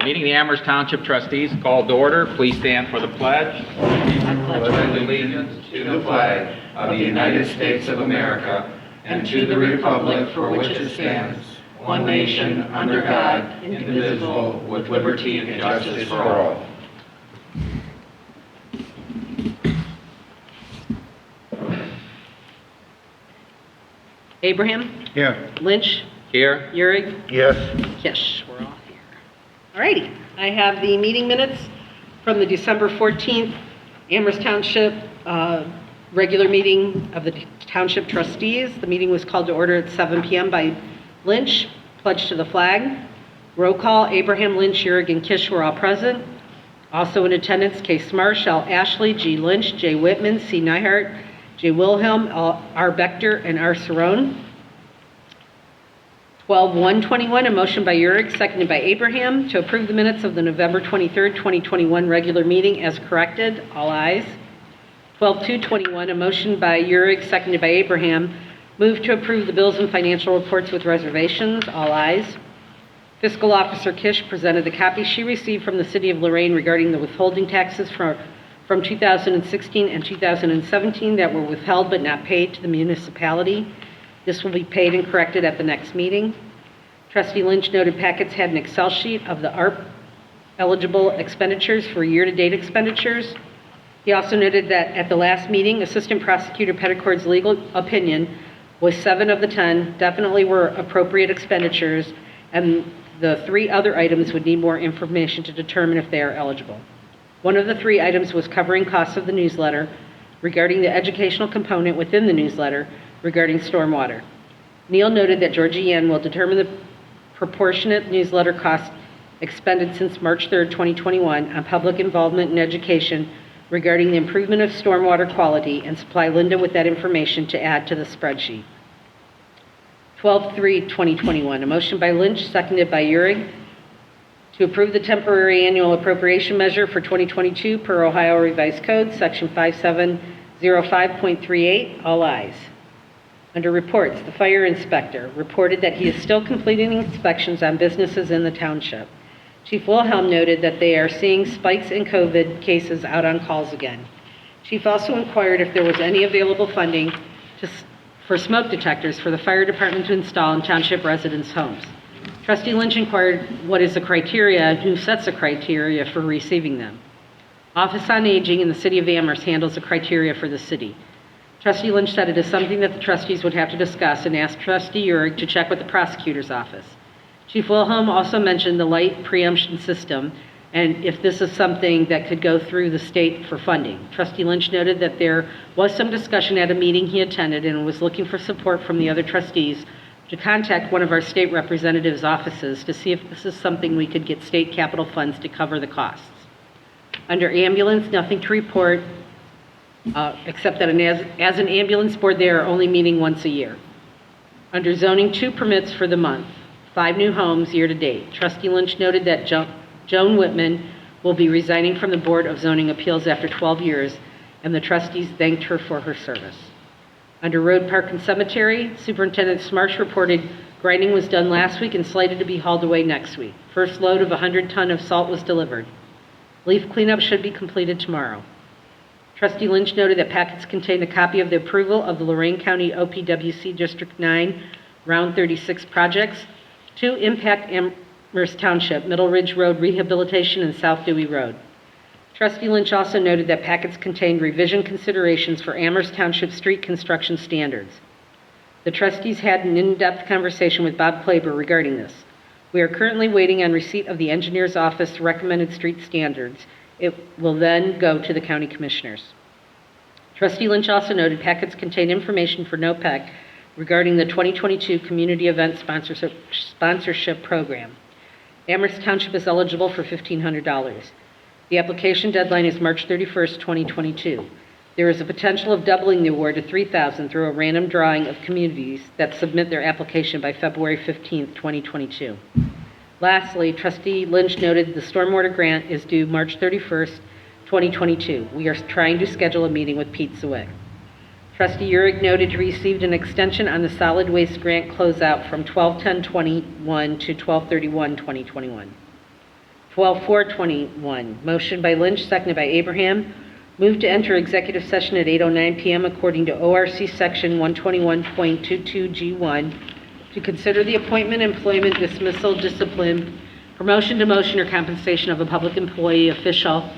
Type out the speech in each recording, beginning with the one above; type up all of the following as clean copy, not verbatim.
Meeting of the Amherst Township Trustees called to order. Please stand for the pledge. I pledge allegiance to the flag of the United States of America and to the republic for which it stands, one nation, under God, indivisible, with liberty and justice for all. Abraham? Here. Lynch? Here. Uhrig? Yes. Kish. We're all here. All righty. I have the meeting minutes from the December 14th Amherst Township regular meeting of the Township Trustees. The meeting was called to order at 7 p.m. by Lynch. Pledge to the flag. Roll call. Abraham, Lynch, Uhrig, and Kish were all present. Also in attendance, Case Marsh, L. Ashley, G. Lynch, J. Whitman, C. Nyhart, J. Wilhelm, R. Bechter, and R. Cerrone. 12-121, a motion by Uhrig, seconded by Abraham, to approve the minutes of the November 23rd, 2021 regular meeting as corrected. All ayes. 12-221, a motion by Uhrig, seconded by Abraham, moved to approve the bills and financial reports with reservations. All ayes. Fiscal Officer Kish presented the copy she received from the City of Lorraine regarding the withholding taxes from 2016 and 2017 that were withheld but not paid to the municipality. This will be paid and corrected at the next meeting. Trustee Lynch noted packets had an Excel sheet of the ARP eligible expenditures for year-to-date expenditures. He also noted that at the last meeting, Assistant Prosecutor Petticord's legal opinion was 7 of the 10 definitely were appropriate expenditures, and the 3 other items would need more information to determine if they are eligible. One of the 3 items was covering costs of the newsletter regarding the educational component within the newsletter regarding stormwater. Neil noted that Georgianne will determine the proportionate newsletter costs expended since March 3rd, 2021 on public involvement in education regarding the improvement of stormwater quality and supply Linda with that information to add to the spreadsheet. 12-3-2021, a motion by Lynch, seconded by Uhrig, to approve the temporary annual appropriation measure for 2022 per Ohio Revised Code, Section 5705.38. All ayes. Under reports, the fire inspector reported that he is still completing inspections on businesses in the township. Chief Wilhelm noted that they are seeing spikes in COVID cases out on calls again. Chief also inquired if there was any available funding for smoke detectors for the fire department to install in township residents' homes. Trustee Lynch inquired what is the criteria and who sets the criteria for receiving them. Office on Aging in the City of Amherst handles the criteria for the city. Trustee Lynch said it is something that the trustees would have to discuss and asked Trustee Uhrig to check with the prosecutor's office. Chief Wilhelm also mentioned the light preemption system and if this is something that could go through the state for funding. Trustee Lynch noted that there was some discussion at a meeting he attended and was looking for support from the other trustees to contact one of our state representatives' offices to see if this is something we could get state capital funds to cover the costs. Under ambulance, nothing to report, except that as an ambulance board, they are only meeting once a year. Under zoning, 2 permits for the month, 5 new homes year to date. Trustee Lynch noted that Joan Whitman will be resigning from the Board of Zoning Appeals after 12 years, and the trustees thanked her for her service. Under Road, Park, and Cemetery, Superintendent Smarsh reported grinding was done last week and slated to be hauled away next week. First load of 100 ton of salt was delivered. Leaf cleanup should be completed tomorrow. Trustee Lynch noted that packets contained a copy of the approval of the Lorain County OPWC District 9 Round 36 projects, 2 impact Amherst Township, Middle Ridge Road Rehabilitation and South Dewey Road. Trustee Lynch also noted that packets contained revision considerations for Amherst Township street construction standards. The trustees had an in-depth conversation with Bob Klaber regarding this. We are currently waiting on receipt of the engineer's office recommended street standards. It will then go to the county commissioners. Trustee Lynch also noted packets contain information for NOPEC regarding the 2022 Community Event Sponsorship Program. Amherst Township is eligible for $1,500. The application deadline is March 31st, 2022. There is a potential of doubling the award to $3,000 through a random drawing of communities that submit their application by February 15th, 2022. Lastly, Trustee Lynch noted the stormwater grant is due March 31st, 2022. We are trying to schedule a meeting with Pete Zwick. Trustee Uhrig noted he received an extension on the solid waste grant closeout from 12/10/21 to 12/31/2021. 12/4/21, motion by Lynch, seconded by Abraham. Move to enter executive session at 8:09 PM according to ORC Section 121.22G1 to consider the appointment, employment, dismissal, discipline, promotion, demotion, or compensation of a public employee, official,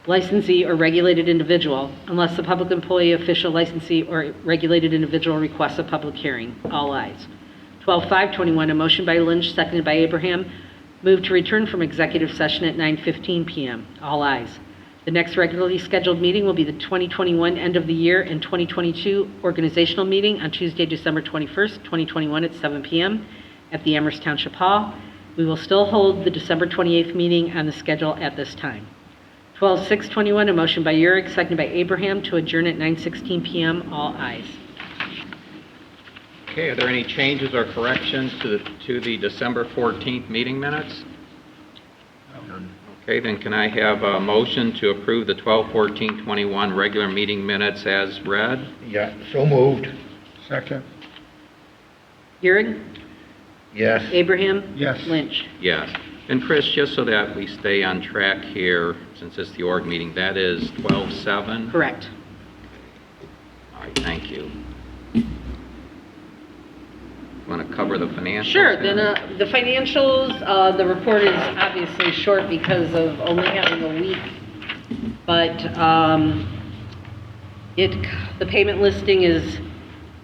licensee, or regulated individual, unless the public employee, official, licensee, or regulated individual requests a public hearing. All ayes. 12/5/21, a motion by Lynch, seconded by Abraham. Move to return from executive session at 9:15 PM. All ayes. The next regularly scheduled meeting will be the 2021 end of the year and 2022 organizational meeting on Tuesday, December 21st, 2021 at 7 PM at the Amherst Township Hall. We will still hold the December 28th meeting on the schedule at this time. 12/6/21, a motion by Urick, seconded by Abraham, to adjourn at 9:16 PM. All ayes. Okay, are there any changes or corrections to the December 14th meeting minutes? Okay, then can I have a motion to approve the 12/14/21 regular meeting minutes as read? Yeah, so moved. Second. Urick? Yes. Abraham? Yes. Lynch? Yes. And Chris, just so that we stay on track here, since it's the org meeting, that is 12/7? Correct. All right, thank you. Want to cover the financials? Sure, then the financials, the report is obviously short because of only having a week, but the payment listing is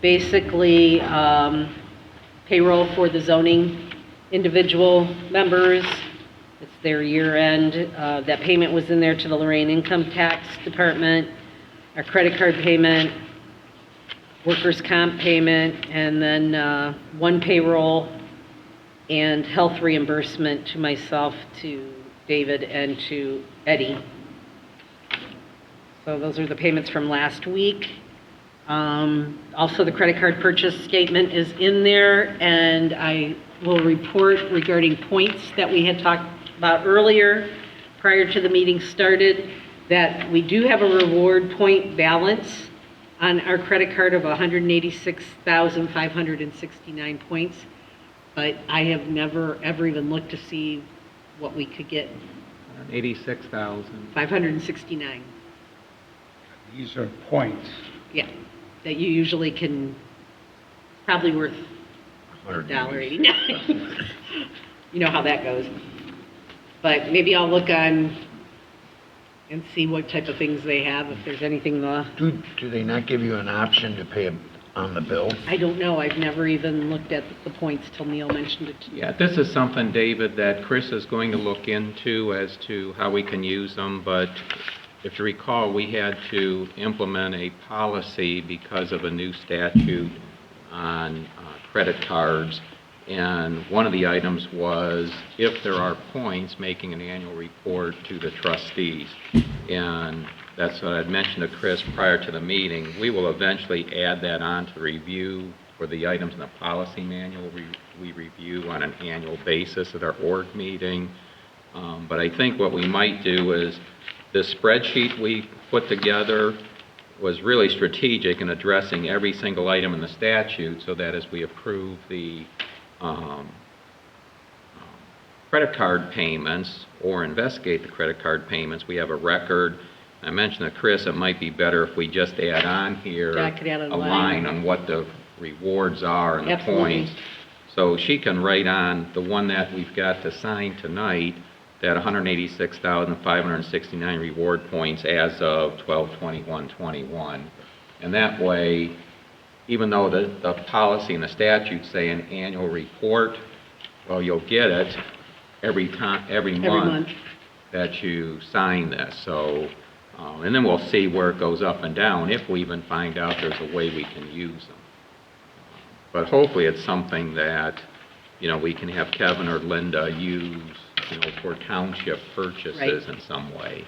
basically payroll for the zoning individual members. It's their year end. That payment was in there to the Lorraine Income Tax Department, our credit card payment, workers' comp payment, and then one payroll and health reimbursement to myself, to David, and to Eddie. So those are the payments from last week. Also, the credit card purchase statement is in there, and I will report regarding points that we had talked about earlier prior to the meeting started, that we do have a reward point balance on our credit card of 186,569 points, but I have never, ever even looked to see what we could get. 86,000. 569, These are points. yeah, that you usually can, probably worth $1.89. You know how that goes. But maybe I'll look on and see what type of things they have, if there's anything, Do they not give you an option to pay on the bill? I don't know, I've never even looked at the points till Neil mentioned it to me. Yeah, this is something, David, that Chris is going to look into as to how we can use them, but if you recall, we had to implement a policy because of a new statute on credit cards, and one of the items was if there are points, making an annual report to the trustees. And that's what I'd mentioned to Chris prior to the meeting. We will eventually add that on to review for the items in the policy manual we review on an annual basis at our org meeting. But I think what we might do is this spreadsheet we put together was really strategic in addressing every single item in the statute, so that as we approve the credit card payments or investigate the credit card payments, we have a record. I mentioned to Chris it might be better if we just add on here Yeah, I could add a a line on what the rewards are and the points. So she can write on the one that we've got to sign tonight, that 186,569 reward points as of 12/21/21. And that way, even though the policy and the statute say an annual report, well, you'll get it every month that you sign this. So, and then we'll see where it goes up and down, if we even find out there's a way we can use them. But hopefully it's something that, we can have Kevin or Linda use, for township purchases in some way.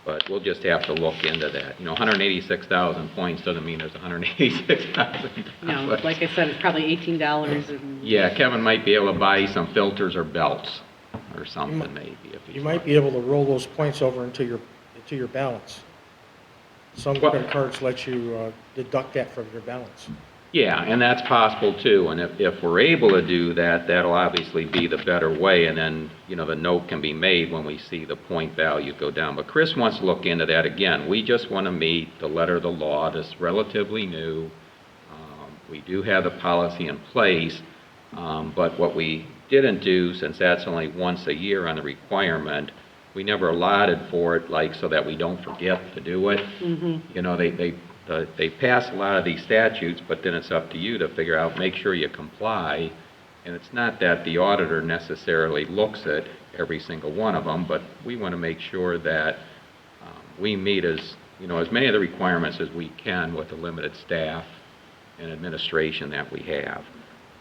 But we'll just have to look into that. 186,000 points doesn't mean there's 186,000. No, like I said, it's probably $18 and... Yeah, Kevin might be able to buy some filters or belts or something maybe. If You might be able to roll those points over into your balance. Some credit cards let you deduct that from your balance. Yeah, and that's possible too, and if we're able to do that, that'll obviously be the better way, and then, the note can be made when we see the point value go down. But Chris wants to look into that again. We just want to meet the letter of the law that's relatively new. We do have the policy in place, but what we didn't do, since that's only once a year on the requirement, we never allotted for it, like, so that we don't forget to do it. They pass a lot of these statutes, but then it's up to you to figure out, make sure you comply. And it's not that the auditor necessarily looks at every single one of them, but we want to make sure that we meet as many of the requirements as we can with the limited staff and administration that we have.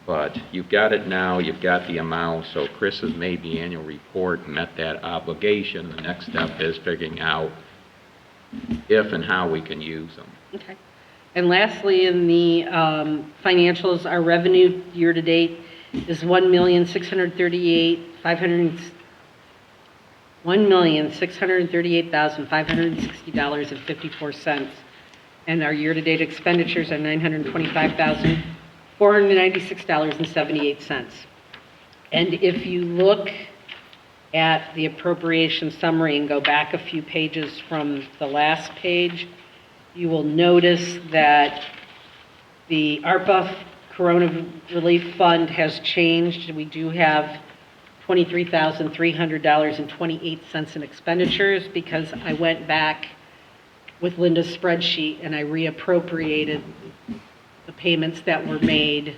But you've got it now, you've got the amount, so Chris has made the annual report, met that obligation. The next step is figuring out if and how we can use them. Okay. And lastly, in the financials, our revenue year-to-date is $1,638,560.54. And our year-to-date expenditures are $925,496.78. And if you look at the appropriation summary and go back a few pages from the last page, you will notice that the ARPA Corona Relief Fund has changed. We do have $23,300.28 in expenditures because I went back with Linda's spreadsheet and I reappropriated the payments that were made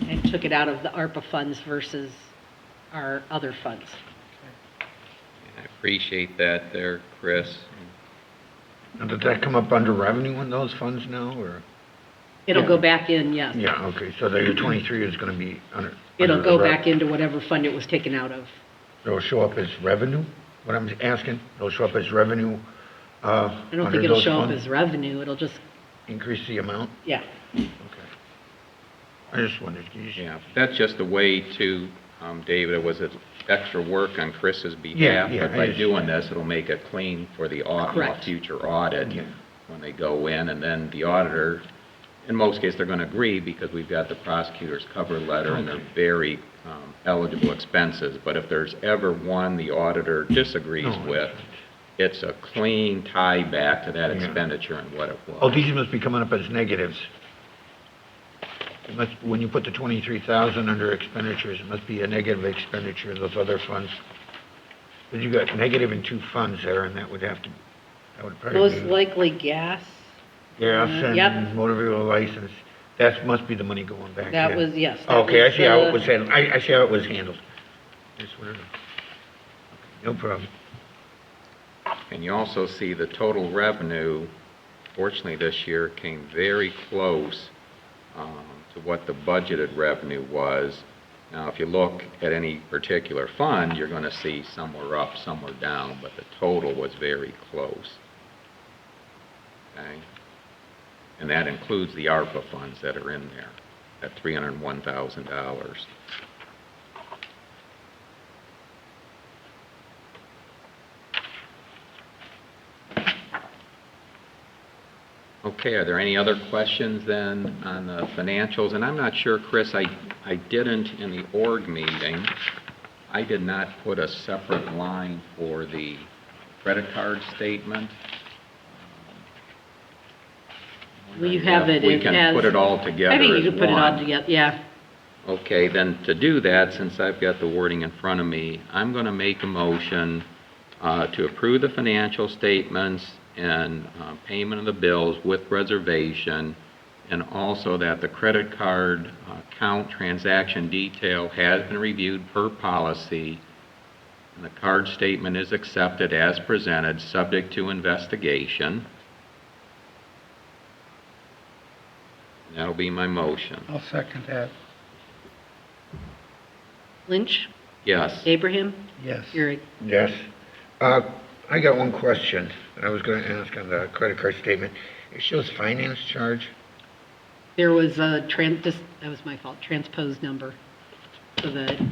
and took it out of the ARPA funds versus our other funds. I appreciate that there, Chris. Now, did that come up under revenue in those funds now, or? It'll go back in, yes. Yeah, okay, so the 23 is going to be under. It'll under go the back into whatever fund it was taken out of. It'll show up as revenue? What I'm asking, it'll show up as revenue, I don't think it'll show up as revenue, it'll just, increase the amount? yeah. Okay. I just wondered. Yeah, that's just a way to, David, it was extra work on Chris's behalf, Yeah, but by doing this, it'll make it clean for the Correct. future audit Yeah. when they go in, and then the auditor, in most cases, they're going to agree because we've got the prosecutor's cover letter and they're very eligible expenses. But if there's ever one the auditor disagrees with, it's a clean tie back to that expenditure and what it was. Oh, these must be coming up as negatives. It must, when you put the 23,000 under expenditures, it must be a negative expenditure in those other funds. But you got negative in two funds there, and that would probably Most be likely gas. gas Yep. and motor vehicle license. That must be the money going back. That yeah. was, yes. that Okay, I was see how the- it was handled. I see how it was handled. Just wanted to- No problem. And you also see the total revenue, fortunately this year, came very close to what the budgeted revenue was. Now, if you look at any particular fund, you're going to see somewhere up, somewhere down, but the total was very close. Okay? And that includes the ARPA funds that are in there, at $301,000. Okay, are there any other questions then on the financials? And I'm not sure, Chris, I didn't in the org meeting, I did not put a separate line for the credit card statement. Well, you have it, We it can has. put it all together I think as you can put it all one. together, yeah. Okay, then to do that, since I've got the wording in front of me, I'm going to make a motion to approve the financial statements and payment of the bills with reservation, and also that the credit card account transaction detail has been reviewed per policy, and the card statement is accepted as presented, subject to investigation. And that'll be my motion. I'll second that. Lynch, Yes. Abraham, Yes. Urick. Yes. I got one question that I was going to ask on the credit card statement. It shows finance charge. There was a that was my fault, transposed number, so that You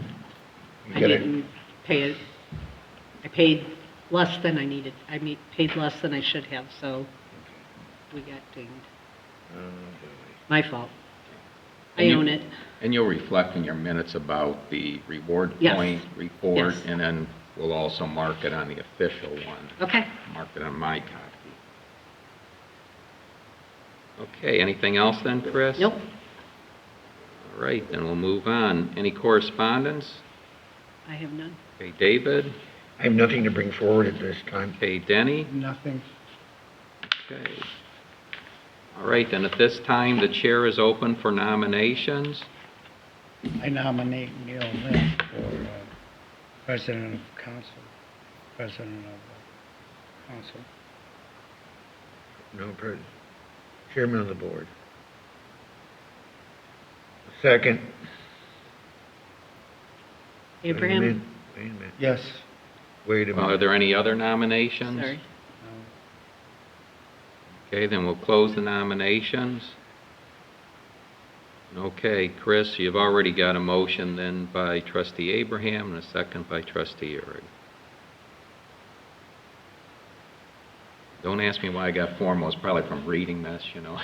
I got it. didn't pay it. I paid less than I needed. Paid less than I should have, so we got dinged. My fault. I own it. And you'll reflect in your minutes about the reward Yes. point report, Yes. and then we'll also mark it on the official one. Okay. Mark it on my copy. Okay, anything else then, Chris? Nope. All right, then we'll move on. Any correspondence? I have none. Okay, David? I have nothing to bring forward at this time. Okay, Denny? Nothing. Okay. All right, then at this time, the chair is open for nominations. I nominate Neil Lynch for president of council, president of council. No, chairman of the board. Second. Abraham? Wait a minute. Yes. Wait a Are minute. there any other nominations? Sorry. No. Okay, then we'll close the nominations. Okay, Chris, you've already got a motion then by trustee Abraham and a second by trustee Urick. Don't ask me why I got formal, it's probably from reading this, you know.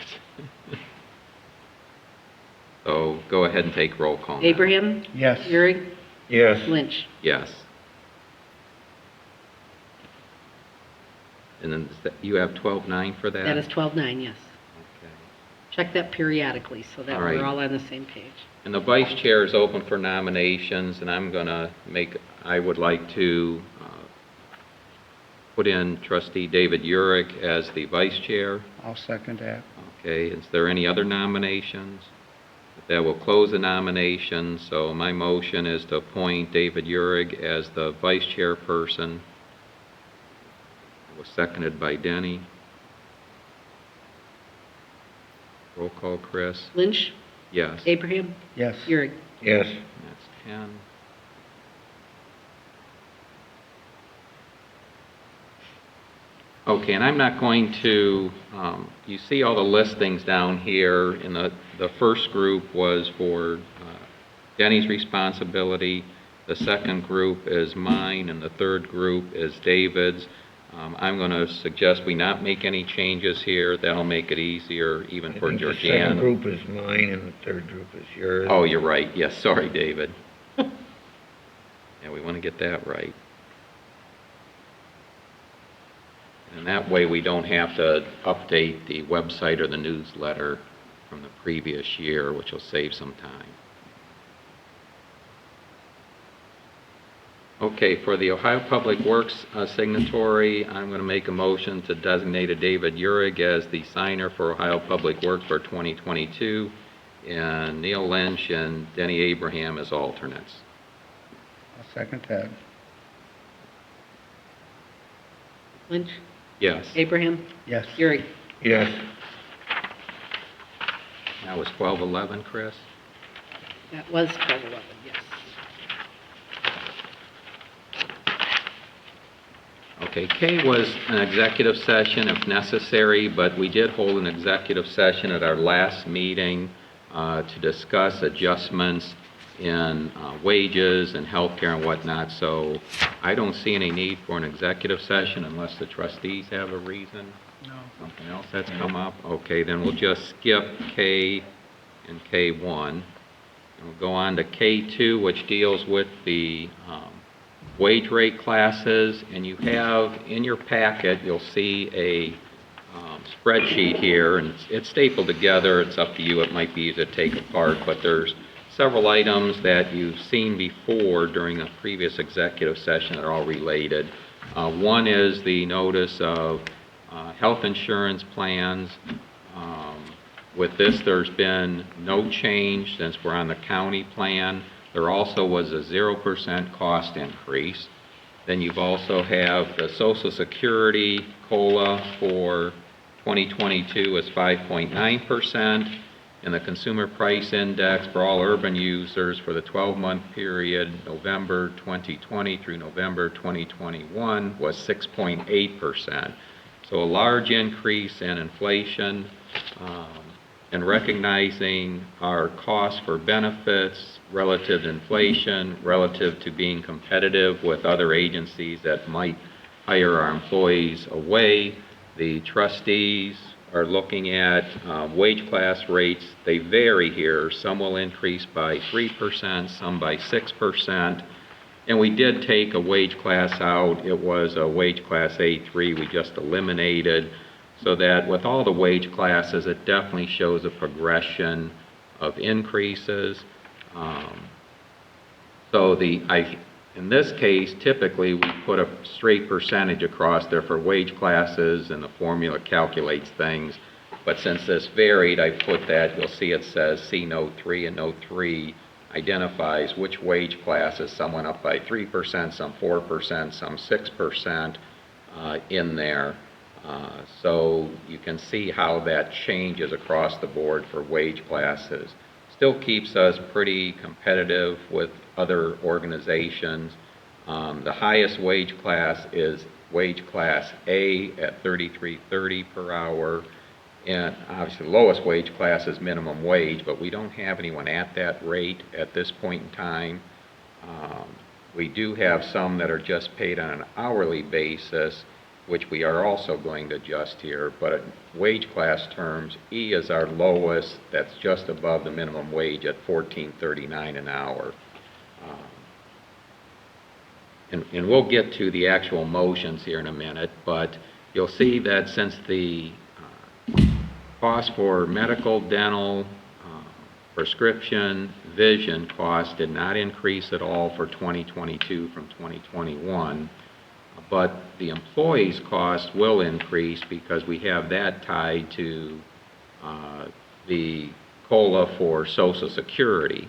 So go ahead and take roll call now. Abraham? Yes. Urick? Yes. Lynch? Yes. And then you have 12-9 for that? That is 12-9, yes. Okay. Check that periodically so that All right. we're all on the same page. And the vice chair is open for nominations, and I'm going to I would like to put in trustee David Urick as the vice chair. I'll second that. Okay, is there any other nominations? That will close the nominations, so my motion is to appoint David Urick as the vice chairperson. It was seconded by Denny. Roll call, Chris? Lynch? Yes. Abraham? Yes. Urick? Yes. That's 10. Okay, and I'm not going to, you see all the listings down here, and the first group was for Denny's responsibility, the second group is mine, and the third group is David's. I'm going to suggest we not make any changes here. That'll make it easier even for I think the second Georgiana. group is mine and the third group is yours. Oh, you're right. Yes, sorry, David. Yeah, we want to get that right. And that way we don't have to update the website or the newsletter from the previous year, which will save some time. Okay, for the Ohio Public Works signatory, I'm going to make a motion to designate David Urick as the signer for Ohio Public Works for 2022, and Neil Lynch and Denny Abraham as alternates. I'll second that. Lynch? Yes, Abraham? Yes. Urick? Yes. that was 12-11, Chris? That was 12-11, yes. Okay, K was an executive session if necessary, but we did hold an executive session at our last meeting to discuss adjustments in wages and healthcare and whatnot, so I don't see any need for an executive session unless the trustees have a reason. No. Something else that's come up? Okay, then we'll just skip K and K1. And we'll go on to K2, which deals with the wage rate classes, and you have in your packet, you'll see a spreadsheet here, and it's stapled together. It's up to you. It might be easy to take apart, but there's several items that you've seen before during a previous executive session that are all related. One is the notice of health insurance plans. With this, there's been no change since we're on the county plan. There also was a 0% cost increase. Then you've also have the Social Security COLA for 2022 is 5.9%, and the Consumer Price Index for all urban users for the 12-month period, November 2020 through November 2021, was 6.8%. So a large increase in inflation, and recognizing our costs for benefits relative to inflation, relative to being competitive with other agencies that might hire our employees away, the trustees are looking at wage class rates. They vary here. Some will increase by 3%, some by 6%. And we did take a wage class out. It was a wage class A3 we just eliminated, so that with all the wage classes, it definitely shows a progression of increases. In this case, typically we put a straight percentage across there for wage classes, and the formula calculates things. But since this varied, I put that. You'll see it says C Note 3, and Note 3 identifies which wage classes. Some went up by 3%, some 4%, some 6% in there. So you can see how that changes across the board for wage classes. Still keeps us pretty competitive with other organizations. The highest wage class is wage class A at $33.30 per hour. And obviously the lowest wage class is minimum wage, but we don't have anyone at that rate at this point in time. We do have some that are just paid on an hourly basis, which we are also going to adjust here. But in wage class terms, E is our lowest. That's just above the minimum wage at $14.39 an hour. And we'll get to the actual motions here in a minute, but you'll see that since the cost for medical, dental, prescription, vision costs did not increase at all for 2022 from 2021, but the employees' cost will increase because we have that tied to the COLA for Social Security.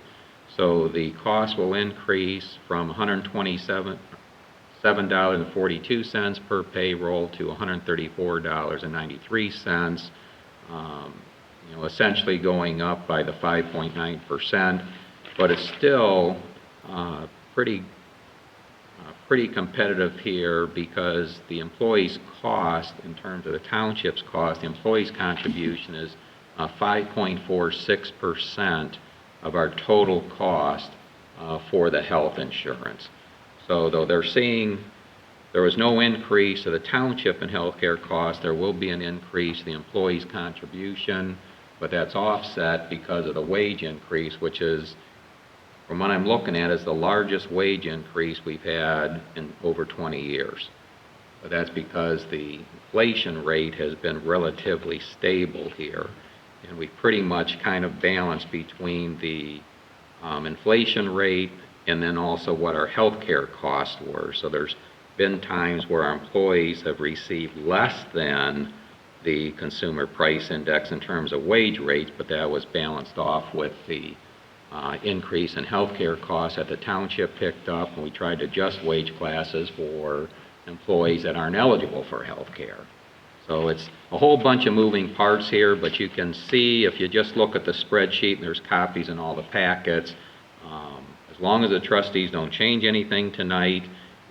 So the cost will increase from $127.42 per payroll to $134.93. Essentially going up by the 5.9%, but it's still pretty competitive here because the employees' cost, in terms of the township's cost, the employees' contribution is 5.46% of our total cost for the health insurance. So though they're seeing there was no increase of the township in health care costs, there will be an increase in the employees' contribution, but that's offset because of the wage increase, which is, from what I'm looking at, is the largest wage increase we've had in over 20 years. But that's because the inflation rate has been relatively stable here. And we pretty much kind of balanced between the inflation rate and then also what our health care costs were. So there's been times where our employees have received less than the consumer price index in terms of wage rates, but that was balanced off with the increase in health care costs that the township picked up, and we tried to adjust wage classes for employees that aren't eligible for health care. So it's a whole bunch of moving parts here, but you can see if you just look at the spreadsheet, and there's copies in all the packets, as long as the trustees don't change anything tonight,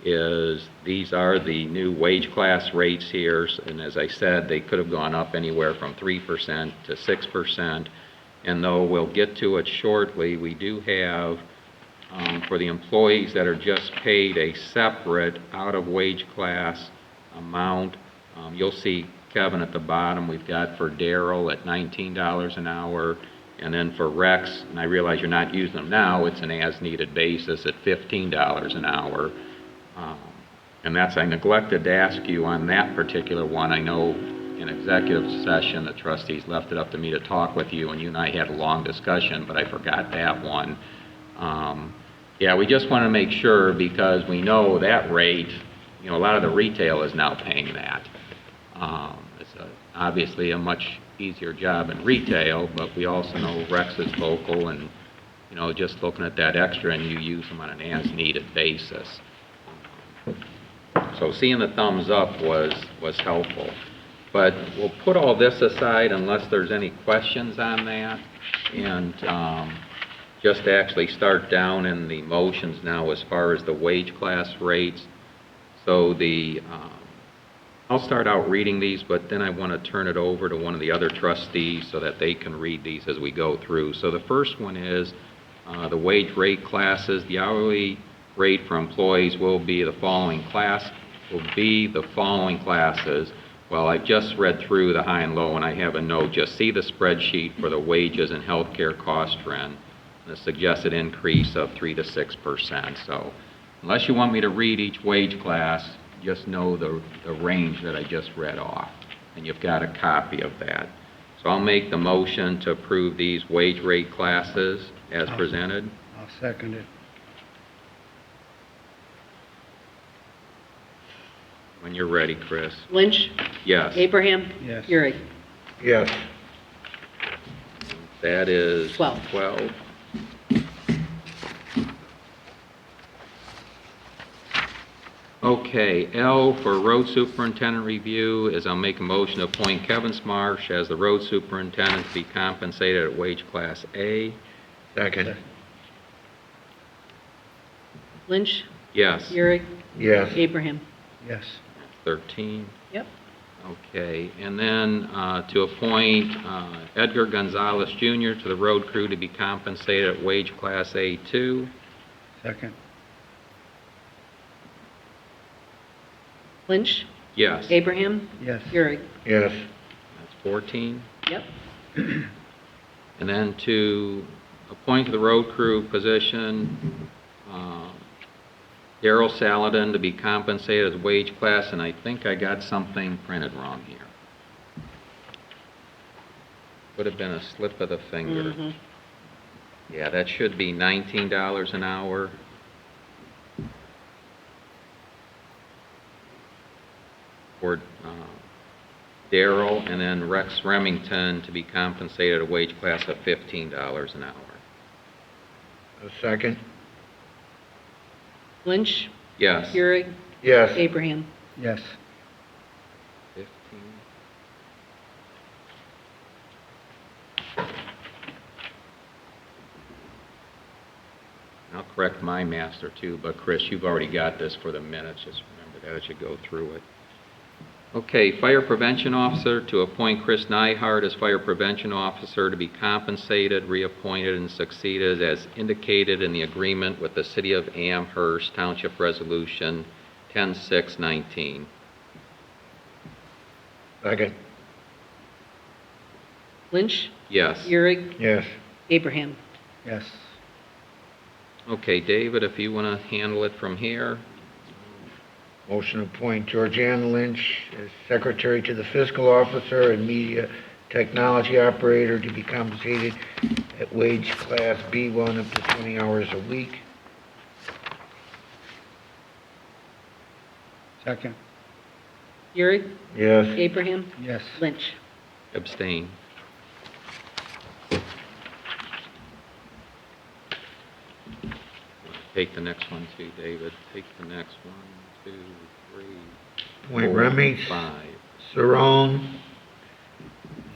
these are the new wage class rates here, and as I said, they could have gone up anywhere from 3% to 6%, and though we'll get to it shortly, we do have, for the employees that are just paid a separate out-of-wage class amount, you'll see, Kevin, at the bottom, we've got for Darrell at $19 an hour, and then for Rex, and I realize you're not using them now, it's an as-needed basis at $15 an hour. And that's, I neglected to ask you on that particular one. I know in executive session, the trustees left it up to me to talk with you, and you and I had a long discussion, but I forgot that one. Yeah, we just want to make sure because we know that rate, a lot of the retail is now paying that. It's obviously a much easier job in retail, but we also know Rex is local and, just looking at that extra and you use them on an as-needed basis. So seeing the thumbs up was helpful. But we'll put all this aside unless there's any questions on that. And just to actually start down in the motions now as far as the wage class rates. So I'll start out reading these, but then I want to turn it over to one of the other trustees so that they can read these as we go through. So the first one is the wage rate classes. The hourly rate for employees will be the following classes. Well, I just read through the high and low, and I have a note, just see the spreadsheet for the wages and healthcare cost trend, the suggested increase of 3 to 6%. So unless you want me to read each wage class, just know the range that I just read off, and you've got a copy of that. So I'll make the motion to approve these wage rate classes as presented. I'll second it. When you're ready, Chris. Lynch? Yes. Abraham? Yes. Urick? Yes. That is 12. 12. Okay, L for road superintendent review is I'll make a motion to appoint Kevin Smarsh as the road superintendent to be compensated at wage class A. Second. Lynch? Yes. Urick? Yes. Abraham? Yes. 13. Yep. Okay, and then to appoint Edgar Gonzalez Jr. to the road crew to be compensated at wage class A2. Second. Lynch? Yes. Abraham? Yes. Urick? Yes. That's 14. Yep. And then to appoint to the road crew position, Daryl Saladin to be compensated as wage class, and I think I got something printed wrong here. Would have been a slip of the finger. Mhm. Yeah, that should be $19 an hour. For Daryl, and then Rex Remington to be compensated at a wage class of $15 an hour. A second. Lynch? Yes. Urick? Yes. Abraham? Yes. 15. I'll correct my master too, but Chris, you've already got this for the minutes. Just remember that as you go through it. Okay, Fire Prevention Officer, to appoint Chris Nyhart as Fire Prevention Officer to be compensated, reappointed, and succeeded as indicated in the agreement with the City of Amherst Township Resolution 10-6-19. Second. Lynch? Yes. Urick? Yes. Abraham? Yes. Okay, David, if you want to handle it from here. Motion to appoint Georgiana Lynch as secretary to the fiscal officer and media technology operator to be compensated at wage class B1 up to 20 hours a week. Second. Urick? Yes. Abraham? Yes. Lynch? Abstain. Take the next one too, David. Take the next 1, 2, 3, Appoint 4, Remy 5. Cerrone,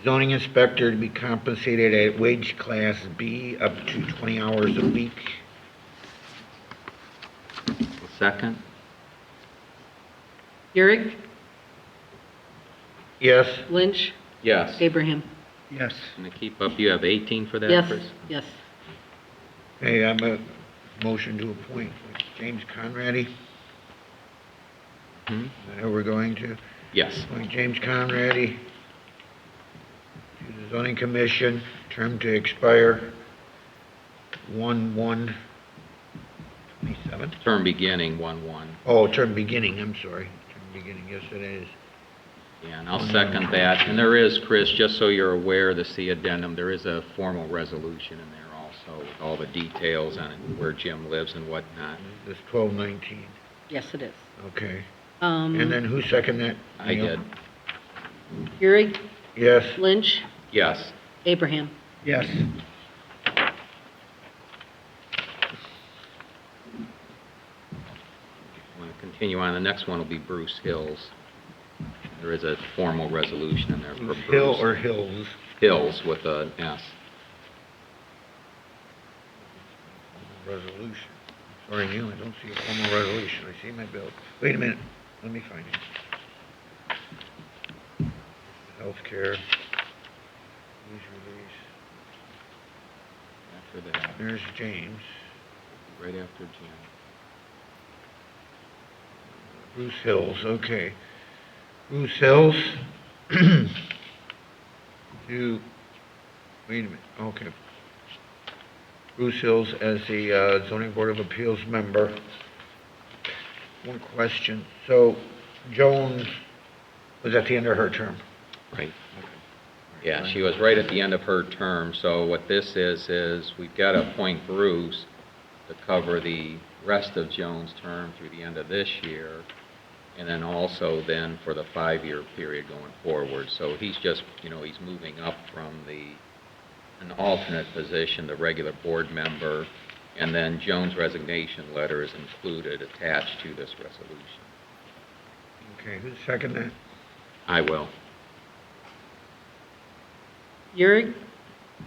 zoning inspector, to be compensated at wage class B up to 20 hours a week. Second? Urick? Yes. Lynch? Yes. Abraham? Yes. And to keep up, you have 18 for that, Yes. Chris? Yes. Hey, I'm a motion to appoint James Conrady. Hmm? Is that who we're going to? Yes. Appoint James Conrady to the zoning commission, term to expire 1/1/27. Term beginning 1/1. Oh, term beginning, I'm sorry. Term beginning, yes it is. Yeah, and I'll second that. And there is, Chris, just so you're aware, the C addendum, there is a formal resolution in there also with all the details on where Jim lives and whatnot. This 12/19, Yes, it is. okay. And then who seconded that? I Neil? did. Urick? Yes. Lynch? Yes. Abraham? Yes. I want to continue on. The next one will be Bruce Hills. There is a formal resolution in there for Bruce. Hill or Hills? Hills with an S. Resolution. Sorry, Neil, I don't see a formal resolution. I see my bill. Wait a minute, let me find it. Healthcare. News release. After that, There's James. right after Jim. Bruce Hills, okay. Bruce Hills to, wait a minute, okay. Bruce Hills as the zoning board of appeals member. One question, so Joan was at the end of her term? Right. Yeah, she was right at the end of her term, so what this is we've got to appoint Bruce to cover the rest of Joan's term through the end of this year, and then also then for the 5-year period going forward. So he's just, he's moving up from an alternate position, the regular board member, and then Joan's resignation letter is included, attached to this resolution. Okay, who's second that? I will. Euring,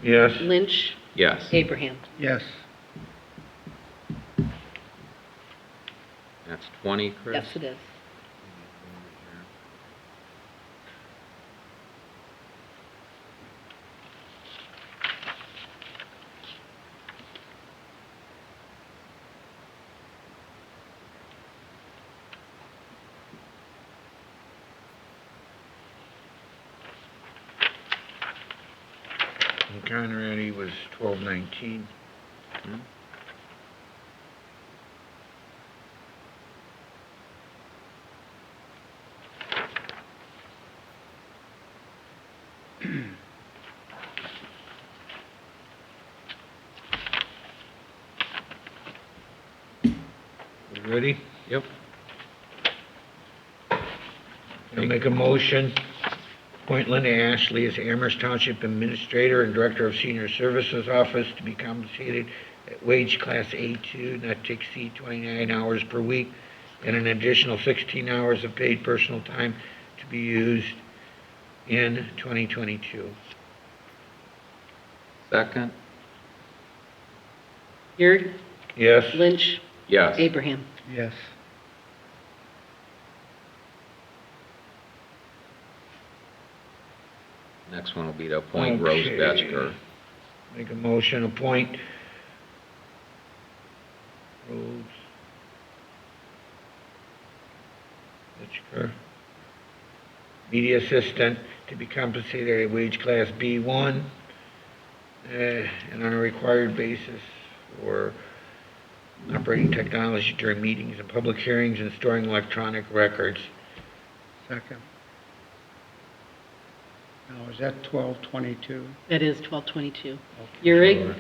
Yes. Lynch, Yes. Abraham. Yes. That's 20, Chris? Yes, it is. And Conrady was 1219. Hmm? You ready? Yep. I'll make a motion. Appoint Linda Ashley as Amherst Township Administrator and Director of Senior Services Office to be compensated at wage class A2, not to exceed 29 hours per week, and an additional 16 hours of paid personal time to be used in 2022. Second? Euring, Yes? Lynch, Yes. Abraham. Yes. Next one will be to appoint Rose Okay. Betchker. Make a motion, appoint Rose Litchker, media assistant, to be compensated at wage class B1, and on a required basis for operating technology during meetings and public hearings and storing electronic records. Second. Now, is that 1222? That is 1222. Euring,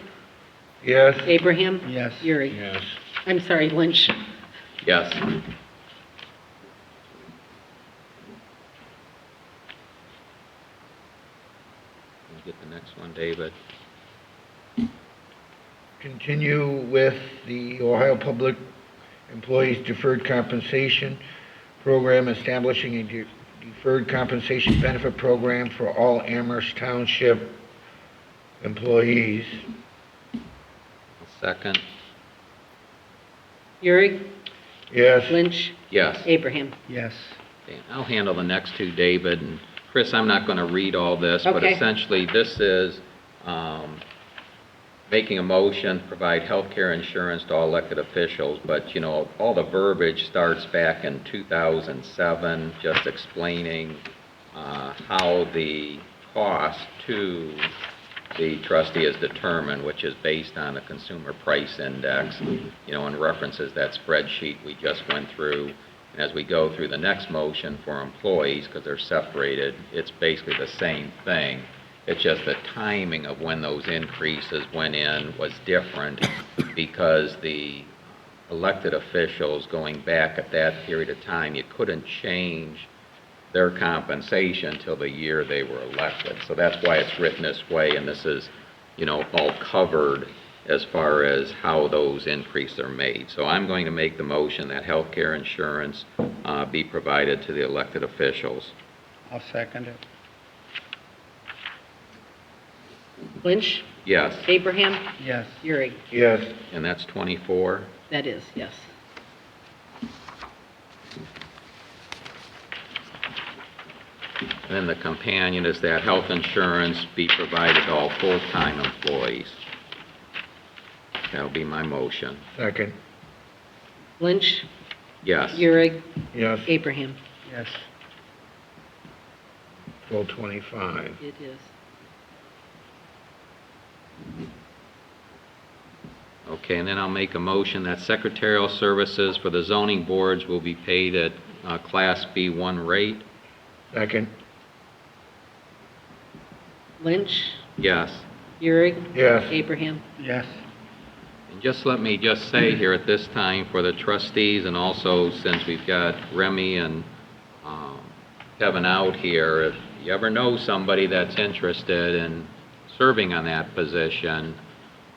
Yes? Abraham. Yes. Euring. Yes. I'm sorry, Lynch. Yes. We'll get the next one, David. Continue with the Ohio Public Employees Deferred Compensation Program, establishing a deferred compensation benefit program for all Amherst Township employees. Second? Euring, Yes? Lynch, Yes. Abraham. Yes. Okay, I'll handle the next two, David. And Chris, I'm not going to read all this, but Okay. essentially this is making a motion to provide health care insurance to all elected officials, but, all the verbiage starts back in 2007, just explaining how the cost to the trustee is determined, which is based on the consumer price index, and references that spreadsheet we just went through. And as we go through the next motion for employees, because they're separated, it's basically the same thing. It's just the timing of when those increases went in was different because the elected officials going back at that period of time, you couldn't change their compensation until the year they were elected. So that's why it's written this way, and this is, all covered as far as how those increases are made. So I'm going to make the motion that health care insurance be provided to the elected officials. I'll second it. Lynch, Yes, Abraham, Yes. Euring. Yes. and that's 24. That is, yes. And then the companion is that health insurance be provided to all full-time employees. That'll be my motion. Second. Lynch, Yes. Euring, Yes. Abraham. Yes. 1225. It is. Okay, and then I'll make a motion that secretarial services for the zoning boards will be paid at Class B1 rate. Second. Lynch, Yes. Euring. Yes. Abraham. Yes. And just let me just say here at this time for the trustees, and also since we've got Remy and Kevin out here, if you ever know somebody that's interested in serving on that position,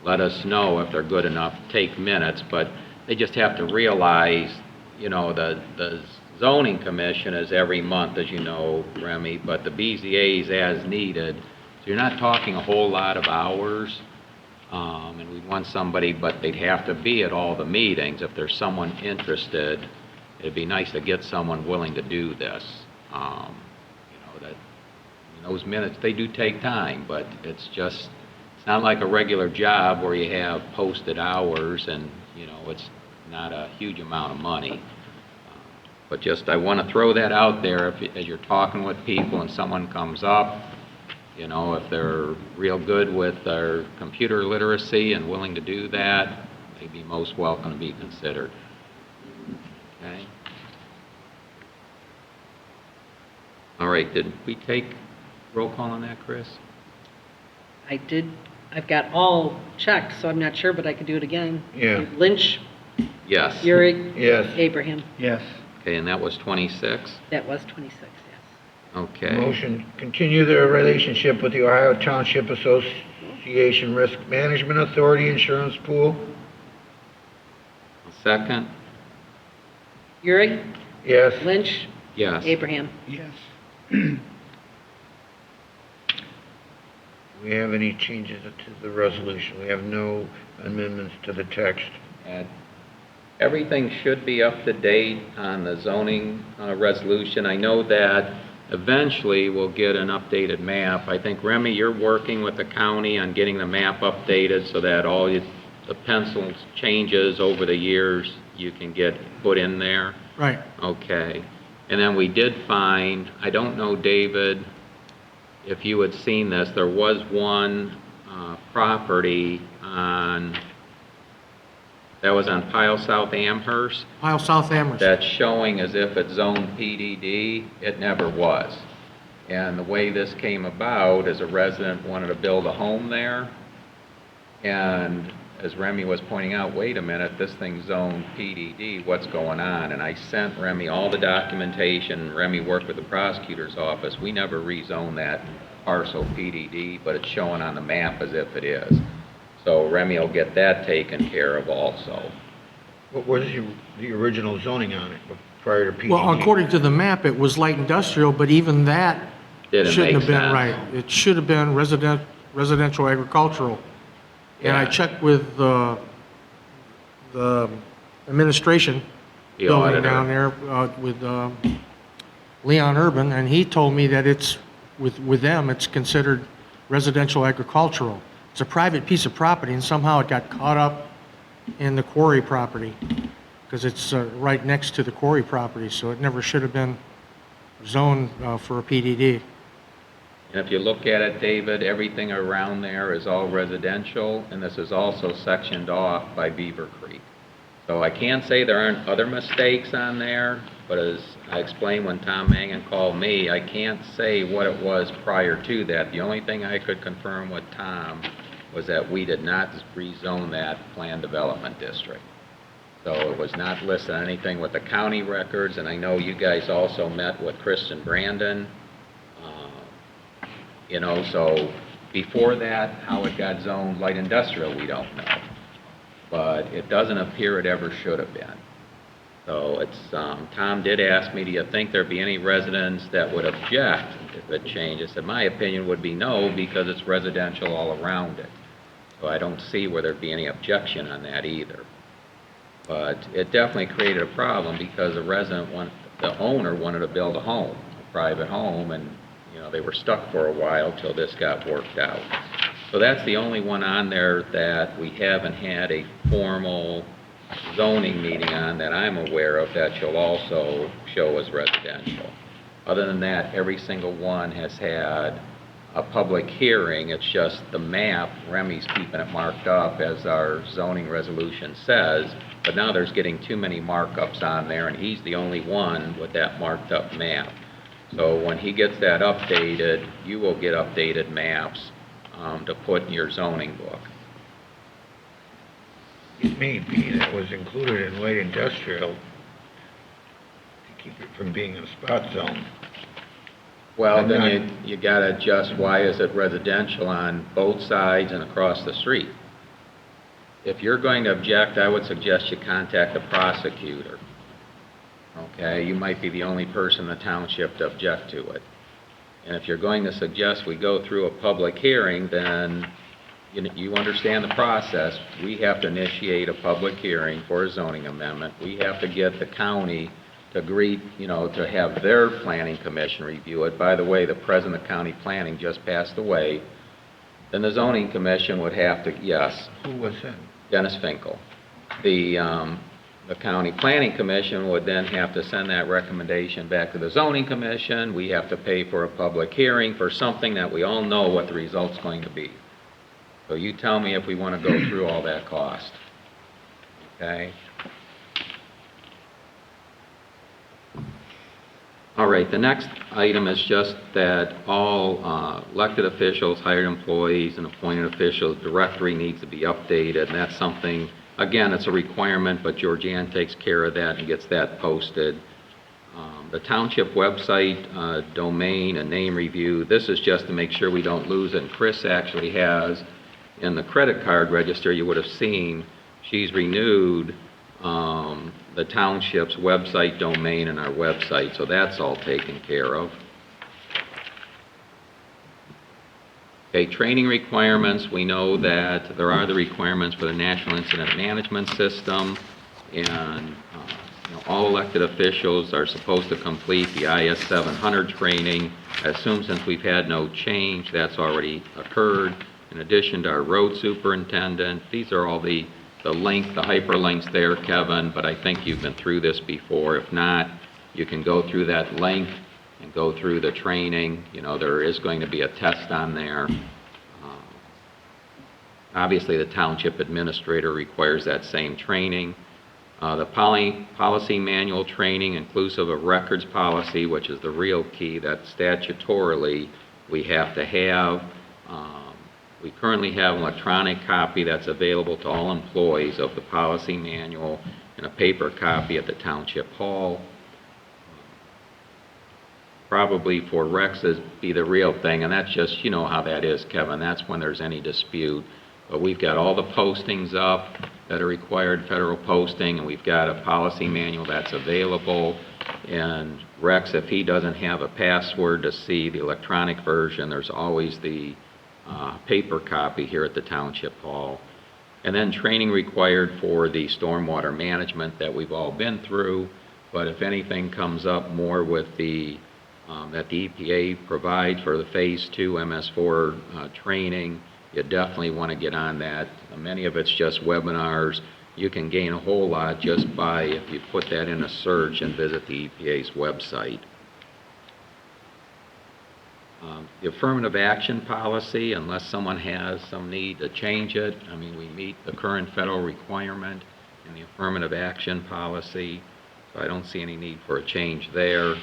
let us know if they're good enough. Take minutes, but they just have to realize, you know, the zoning commission is every month, as you know, Remy, but the BZA is as needed. So you're not talking a whole lot of hours. And we want somebody, but they'd have to be at all the meetings. If there's someone interested, it'd be nice to get someone willing to do this. Those minutes, they do take time, but it's not like a regular job where you have posted hours and, it's not a huge amount of money. But I want to throw that out there as you're talking with people and someone comes up, if they're real good with their computer literacy and willing to do that, they'd be most welcome to be considered. Okay? All right, did we take roll call on that, Chris? I did. I've got all checked, so I'm not sure, but I could do it again. Yeah. Lynch, Yes. Euring. Yes. Abraham. Yes. Okay, and that was 26? That was 26, yes. Okay. Motion, continue the relationship with the Ohio Township Association Risk Management Authority Insurance Pool. Second? Euring. Yes. Lynch. Yes. Abraham. Yes. We have any changes to the resolution? We have no amendments to the text. And everything should be up to date on the zoning resolution. I know that eventually we'll get an updated map. I think, Remy, you're working with the county on getting the map updated so that all the pencil changes over the years you can get put in there. Right. Okay. And then we did find, I don't know, David, if you had seen this, there was one property that was on Pile South Amherst Pile South Amherst. that's showing as if it's zoned PDD. It never was. And the way this came about is a resident wanted to build a home there. And as Remy was pointing out, wait a minute, this thing's zoned PDD, what's going on? And I sent Remy all the documentation. Remy worked with the prosecutor's office. We never rezoned that parcel PDD, but it's showing on the map as if it is. So Remy will get that taken care of also. What was the original zoning on it prior to PDD? Well, according to the map, it was light industrial, but even that Didn't shouldn't make have been sense. right. It should have been residential agricultural. And I Yeah. checked with the administration The building auditor. down there with Leon Urban, and he told me that it's, with them, it's considered residential agricultural. It's a private piece of property, and somehow it got caught up in the quarry property, because it's right next to the quarry property, so it never should have been zoned for a PDD. And if you look at it, David, everything around there is all residential, and this is also sectioned off by Beaver Creek. So I can't say there aren't other mistakes on there, but as I explained when Tom Mangan called me, I can't say what it was prior to that. The only thing I could confirm with Tom was that we did not rezone that planned development district. So it was not listed on anything with the county records, and I know you guys also met with Kristen Brandon. So before that, how it got zoned light industrial, we don't know. But it doesn't appear it ever should have been. So it's, Tom did ask me, do you think there'd be any residents that would object if it changed? I said, my opinion would be no, because it's residential all around it. So I don't see where there'd be any objection on that either. But it definitely created a problem because the owner wanted to build a home, a private home, and they were stuck for a while till this got worked out. So that's the only one on there that we haven't had a formal zoning meeting on that I'm aware of that shall also show as residential. Other than that, every single one has had a public hearing. It's just the map, Remy's keeping it marked up as our zoning resolution says, but now there's getting too many markups on there, and he's the only one with that marked up map. So when he gets that updated, you will get updated maps to put in your zoning book. It may be that was included in light industrial to keep it from being a spot zone. Well, then you gotta adjust, why is it residential on both sides and across the street? If you're going to object, I would suggest you contact the prosecutor. Okay, you might be the only person in the township to object to it. And if you're going to suggest we go through a public hearing, then you understand the process. We have to initiate a public hearing for a zoning amendment. We have to get the county to agree, to have their planning commission review it. By the way, the president of county planning just passed away. Then the zoning commission would have to, yes. Who was that? Dennis Finkel. The county planning commission would then have to send that recommendation back to the zoning commission. We have to pay for a public hearing for something that we all know what the result's going to be. So you tell me if we want to go through all that cost. Okay? All right, the next item is just that all elected officials, hired employees, and appointed officials directory needs to be updated, and that's something, again, it's a requirement, but Georgianne takes care of that and gets that posted. The township website, domain and name review, this is just to make sure we don't lose it. And Chris actually has, in the credit card register, you would have seen, she's renewed the township's website domain and our website, so that's all taken care of. Okay, training requirements, we know that there are the requirements for the National Incident Management System, and all elected officials are supposed to complete the IS 700 training. I assume since we've had no change, that's already occurred. In addition to our road superintendent, these are all the hyperlinks there, Kevin, but I think you've been through this before. If not, you can go through that link and go through the training. There is going to be a test on there. Obviously, the township administrator requires that same training. The policy manual training, inclusive of records policy, which is the real key that statutorily we have to have. We currently have an electronic copy that's available to all employees of the policy manual and a paper copy at the township hall. Probably for Rex's be the real thing, and that's just, how that is, Kevin. That's when there's any dispute. But we've got all the postings up that are required federal posting, and we've got a policy manual that's available. And Rex, if he doesn't have a password to see the electronic version, there's always the paper copy here at the Township Hall. And then training required for the stormwater management that we've all been through, but if anything comes up more with the that the EPA provides for the Phase 2 MS4 training, you definitely want to get on that. Many of it's just webinars. You can gain a whole lot just by, if you put that in a search and visit the EPA's website. The affirmative action policy, unless someone has some need to change it, we meet the current federal requirement in the affirmative action policy, so I don't see any need for a change there.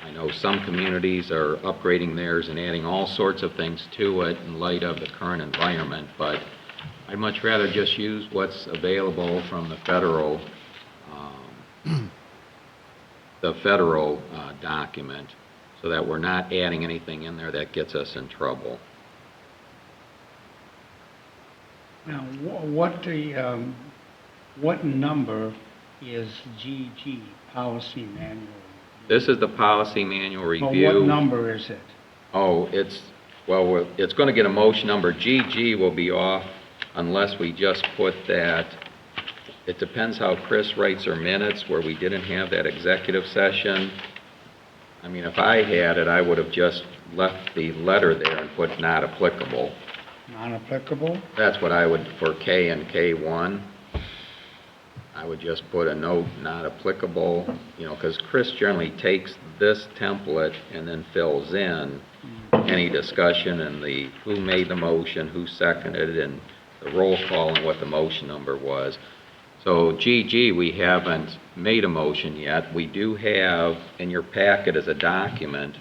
I know some communities are upgrading theirs and adding all sorts of things to it in light of the current environment, but I'd much rather just use what's available from the federal document, so that we're not adding anything in there that gets us in trouble. Now, what number is GG, policy manual? This is the policy manual review. Well, what number is it? Oh, it's going to get a motion number. GG will be off unless we just put that. It depends how Chris writes her minutes, where we didn't have that executive session. If I had it, I would have just left the letter there and put not applicable. Non-applicable? That's what I would for K and K1. I would just put a note, not applicable, because Chris generally takes this template and then fills in any discussion and who made the motion, who seconded, and the roll call and what the motion number was. So GG, we haven't made a motion yet. We do have in your packet as a document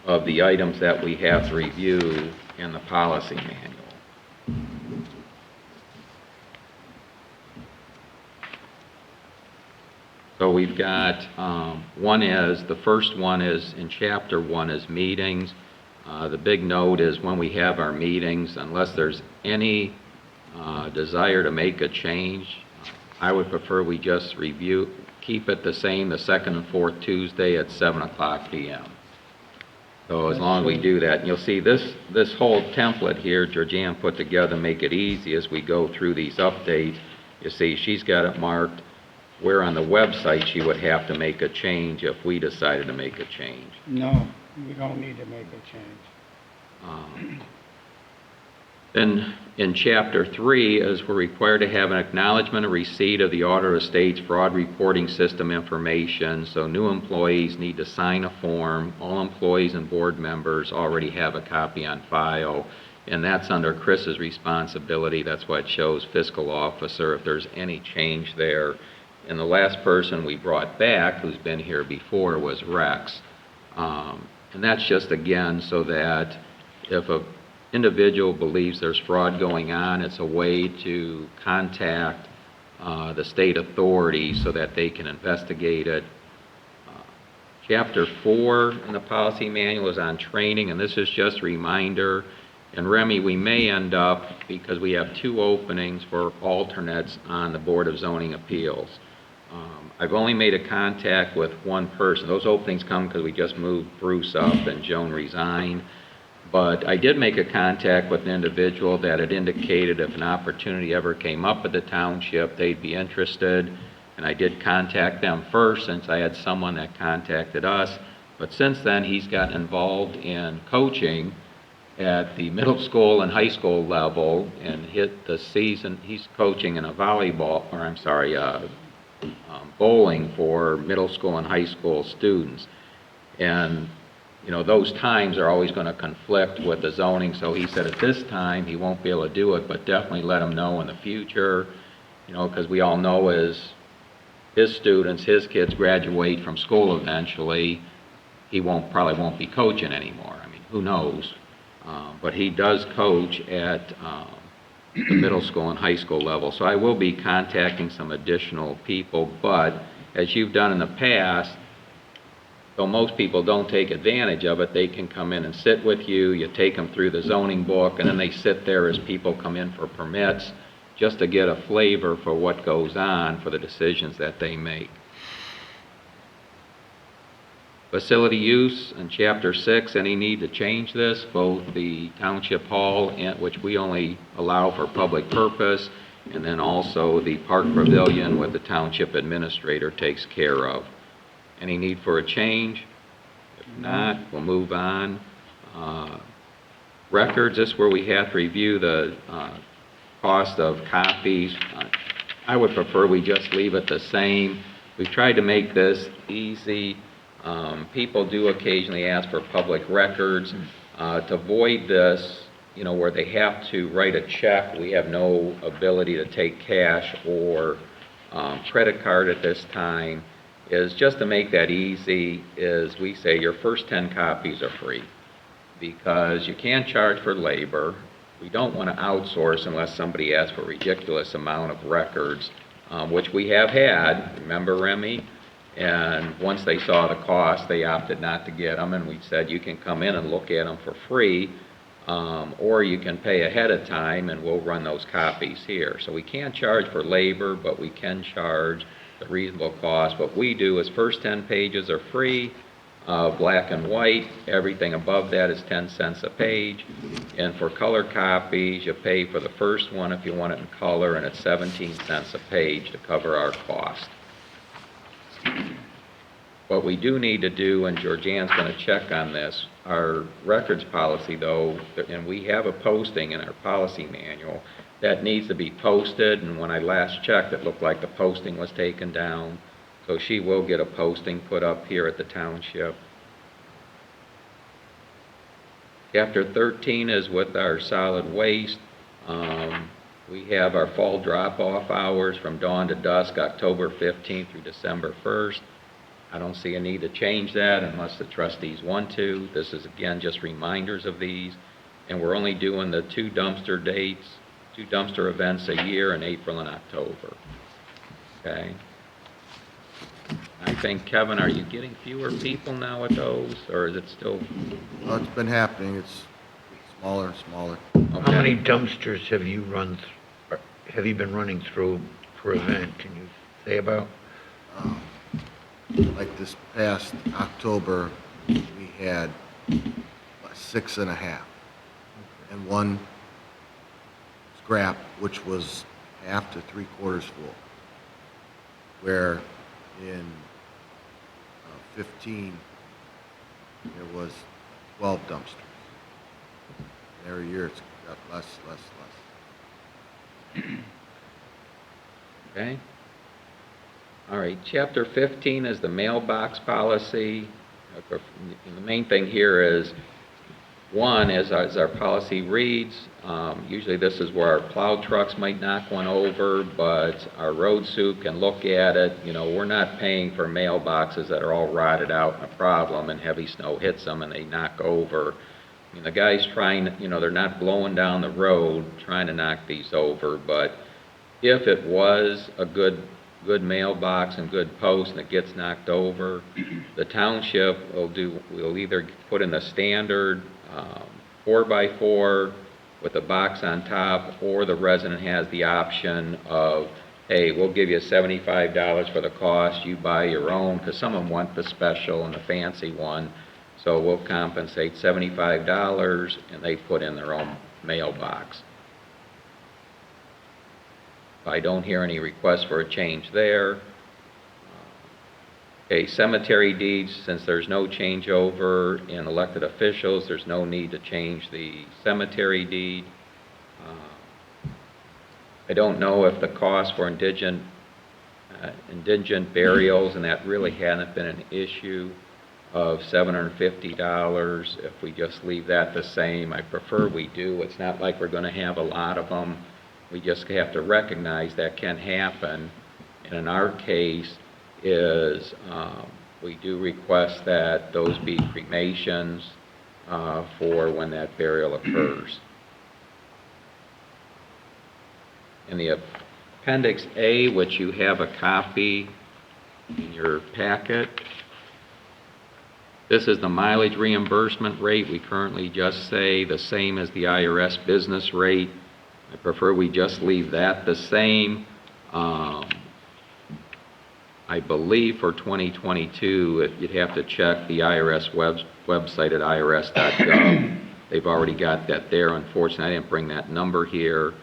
of the items that we have to review in the policy manual. So we've got, the first one is in chapter 1 is meetings. The big note is when we have our meetings, unless there's any desire to make a change, I would prefer we just keep it the same the second and fourth Tuesday at 7:00 p.m. So as long as we do that, and you'll see this whole template here, Georgianne put together, make it easy as we go through these updates. You see, she's got it marked where on the website she would have to make a change if we decided to make a change. No, we don't need to make a change. Then in Chapter 3 is we're required to have an acknowledgement of receipt of the Auditor of State's fraud reporting system information. So new employees need to sign a form. All employees and board members already have a copy on file, and that's under Chris's responsibility. That's why it shows fiscal officer if there's any change there. And the last person we brought back, who's been here before, was Rex. And that's just, again, so that if a individual believes there's fraud going on, it's a way to contact the state authority so that they can investigate it. Chapter 4 in the policy manual is on training, and this is just a reminder. And Remy, we may end up, because we have 2 openings for alternates on the Board of Zoning Appeals. I've only made a contact with 1 person. Those openings come because we just moved Bruce up and Joan resigned. But I did make a contact with an individual that had indicated if an opportunity ever came up at the township, they'd be interested. And I did contact them first since I had someone that contacted us. But since then, he's gotten involved in coaching at the middle school and high school level and hit the season. He's coaching in a bowling for middle school and high school students. And those times are always going to conflict with the zoning, so he said at this time he won't be able to do it, but definitely let him know in the future, because we all know as his students, his kids graduate from school eventually, he probably won't be coaching anymore. I mean, who knows? But he does coach at the middle school and high school level, so I will be contacting some additional people, but as you've done in the past, though most people don't take advantage of it, they can come in and sit with you, you take them through the zoning book, and then they sit there as people come in for permits, just to get a flavor for what goes on for the decisions that they make. Facility use in Chapter 6, any need to change this, both the Township Hall, which we only allow for public purpose, and then also the Park Pavilion, what the Township Administrator takes care of. Any need for a change? If not, we'll move on. Records, this is where we have to review the cost of copies. I would prefer we just leave it the same. We've tried to make this easy. People do occasionally ask for public records. To avoid this, where they have to write a check, we have no ability to take cash or credit card at this time. Is just to make that easy, is we say your first 10 copies are free because you can't charge for labor. We don't want to outsource unless somebody asks for a ridiculous amount of records, which we have had. Remember, Remy? And once they saw the cost, they opted not to get them, and we said you can come in and look at them for free, or you can pay ahead of time and we'll run those copies here. So we can't charge for labor, but we can charge the reasonable cost. What we do is first 10 pages are free, black and white. Everything above that is 10 cents a page. And for color copies, you pay for the first one if you want it in color, and it's 17 cents a page to cover our cost. What we do need to do, and Georgianne's going to check on this, our records policy though, and we have a posting in our policy manual, that needs to be posted, and when I last checked, it looked like the posting was taken down. So she will get a posting put up here at the township. Chapter 13 is with our solid waste. We have our fall drop-off hours from dawn to dusk, October 15th through December 1st. I don't see a need to change that unless the trustees want to. This is, again, just reminders of these. And we're only doing the 2 dumpster dates, 2 dumpster events a year in April and October. Okay? I think, Kevin, are you getting fewer people now with those, or is it still? Well, it's been happening. It's smaller and smaller. How many dumpsters have you been running through per event? Can you say about? Like this past October, we had 6.5, and 1 scrap, which was half to 3/4 full. Where in 15, there was 12 dumpsters. And every year it's got less. Okay. All right, chapter 15 is the mailbox policy. And the main thing here is, one, as our policy reads, usually this is where our plow trucks might knock one over, but our road soup can look at it. You know, we're not paying for mailboxes that are all rotted out and a problem, and heavy snow hits them and they knock over. I mean, the guy's trying, you know, they're not blowing down the road trying to knock these over, but if it was a good mailbox and good post and it gets knocked over, the township will either put in a standard 4x4 with a box on top, or the resident has the option of, hey, we'll give you $75 for the cost, you buy your own, because some of them want the special and the fancy one, so we'll compensate $75 and they put in their own mailbox. I don't hear any requests for a change there. Okay, cemetery deeds, since there's no changeover in elected officials, there's no need to change the cemetery deed. I don't know if the cost for indigent burials, and that really hasn't been an issue, of $750, if we just leave that the same. I prefer we do. It's not like we're going to have a lot of them. We just have to recognize that can happen. And in our case is we do request that those be cremations for when that burial occurs. In the Appendix A, which you have a copy in your packet, this is the mileage reimbursement rate. We currently just say the same as the IRS business rate. I prefer we just leave that the same. I believe for 2022, you'd have to check the IRS website at irs.gov. They've already got that there. Unfortunately, I didn't bring that number here.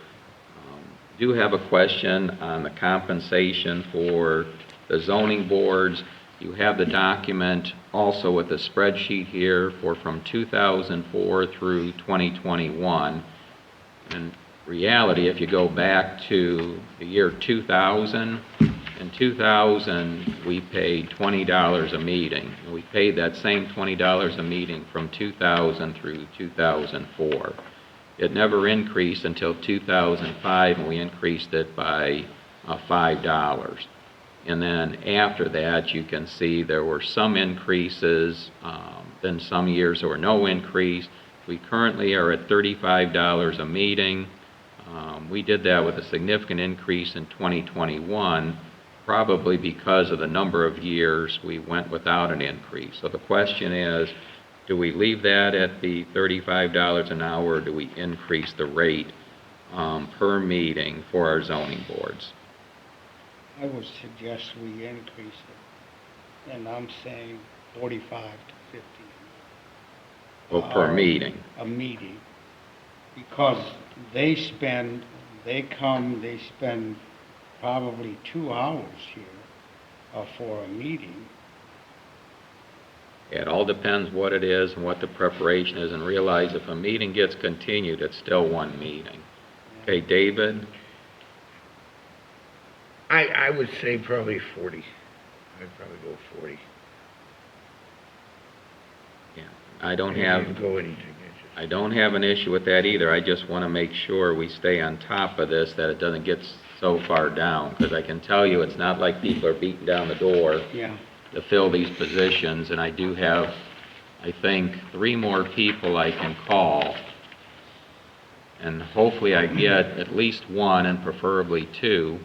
Do have a question on the compensation for the zoning boards. You have the document also with the spreadsheet here for from 2004 through 2021. In reality, if you go back to the year 2000, in 2000 we paid $20 a meeting. And we paid that same $20 a meeting from 2000 through 2004. It never increased until 2005, and we increased it by $5. And then after that, you can see there were some increases, then some years there were no increase. We currently are at $35 a meeting. We did that with a significant increase in 2021, probably because of the number of years we went without an increase. So the question is, do we leave that at the $35 an hour, or do we increase the rate per meeting for our zoning boards? I would suggest we increase it, and I'm saying 45 to 50. Well, per meeting. A meeting, because they spend probably 2 hours here for a meeting. It all depends what it is and what the preparation is, and realize if a meeting gets continued, it's still one meeting. Okay, David? I would say probably 40. I'd probably go 40. Yeah. I don't Maybe have, even go anything. It's just- I don't have an issue with that either. I just want to make sure we stay on top of this, that it doesn't get so far down. Because I can tell you, it's not like people are beating down the door Yeah, to fill these positions. And I do have, I think, 3 more people I can call. And hopefully I get at least 1 and preferably 2.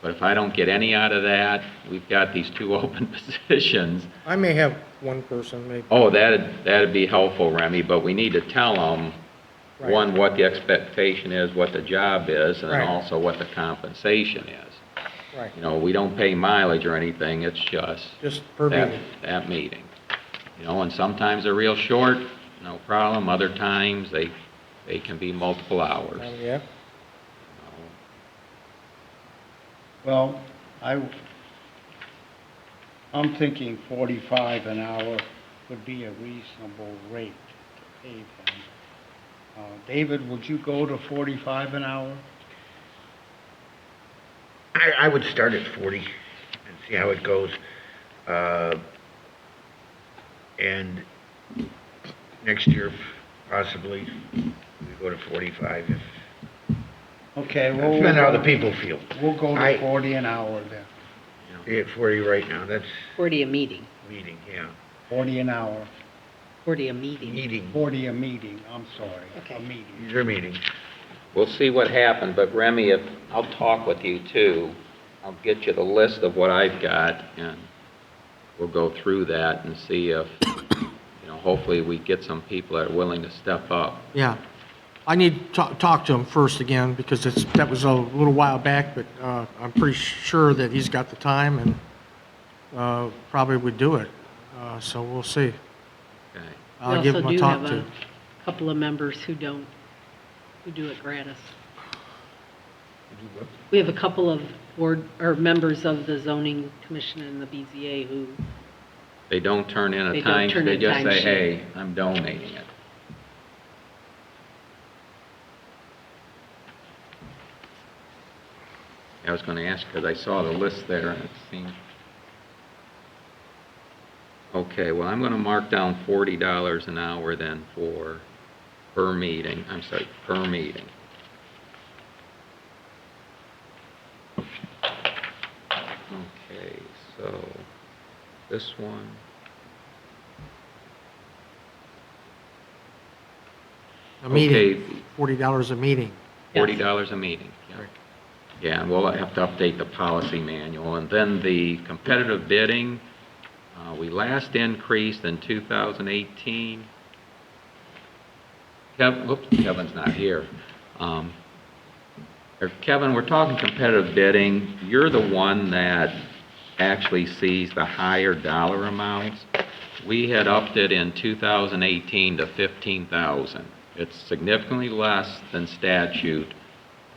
But if I don't get any out of that, we've got these 2 open positions. I may have one person, maybe. Oh, that'd be helpful, Remy, but we need to tell them, Right. one, what the expectation is, what the job is, and then Right. also what the compensation is. Right, You know, we don't pay mileage or anything, it's just just per meeting. that meeting. You know, and sometimes they're real short, no problem. Other times, they can be multiple hours. Yeah, well, I'm thinking 45 an hour would be a reasonable rate to pay them. David, would you go to 45 an hour? I would start at 40 and see how it goes. And next year, possibly, we go to 45 if, Okay, depending on how the people feel. We'll go I- to 40 an hour then, Be at 40 right now, that's 40 a meeting, meeting, yeah. 40 an hour, 40 a meeting. Meeting, 40 a meeting, I'm sorry, Okay. a meeting. these are meetings. We'll see what happens, but Remy, if, I'll talk with you too. I'll get you the list of what I've got, and we'll go through that and see if, you know, hopefully we get some people that are willing to step up. yeah. I need to talk to him first again, because that was a little while back, but I'm pretty sure that he's got the time and probably would do it. So we'll see. Okay. I'll give him a talk We also to. do have a couple of members who do it gratis. We have a couple of members of the zoning commission and the BZA who, They don't turn in a They don't time, turn they in just say, timesheet. hey, I'm donating it. I was gonna ask, because I saw the list there, and it seemed... Okay, well, I'm gonna mark down $40 an hour then per meeting, per meeting. Okay, so, this one... A meeting, Okay. $40 a meeting. $40 a meeting, yeah. Right. Yeah, and we'll have to update the policy manual. And then the competitive bidding, we last increased in 2018. Kevin's not here. Kevin, we're talking competitive bidding. You're the one that actually sees the higher dollar amounts. We had upped it in 2018 to $15,000. It's significantly less than statute,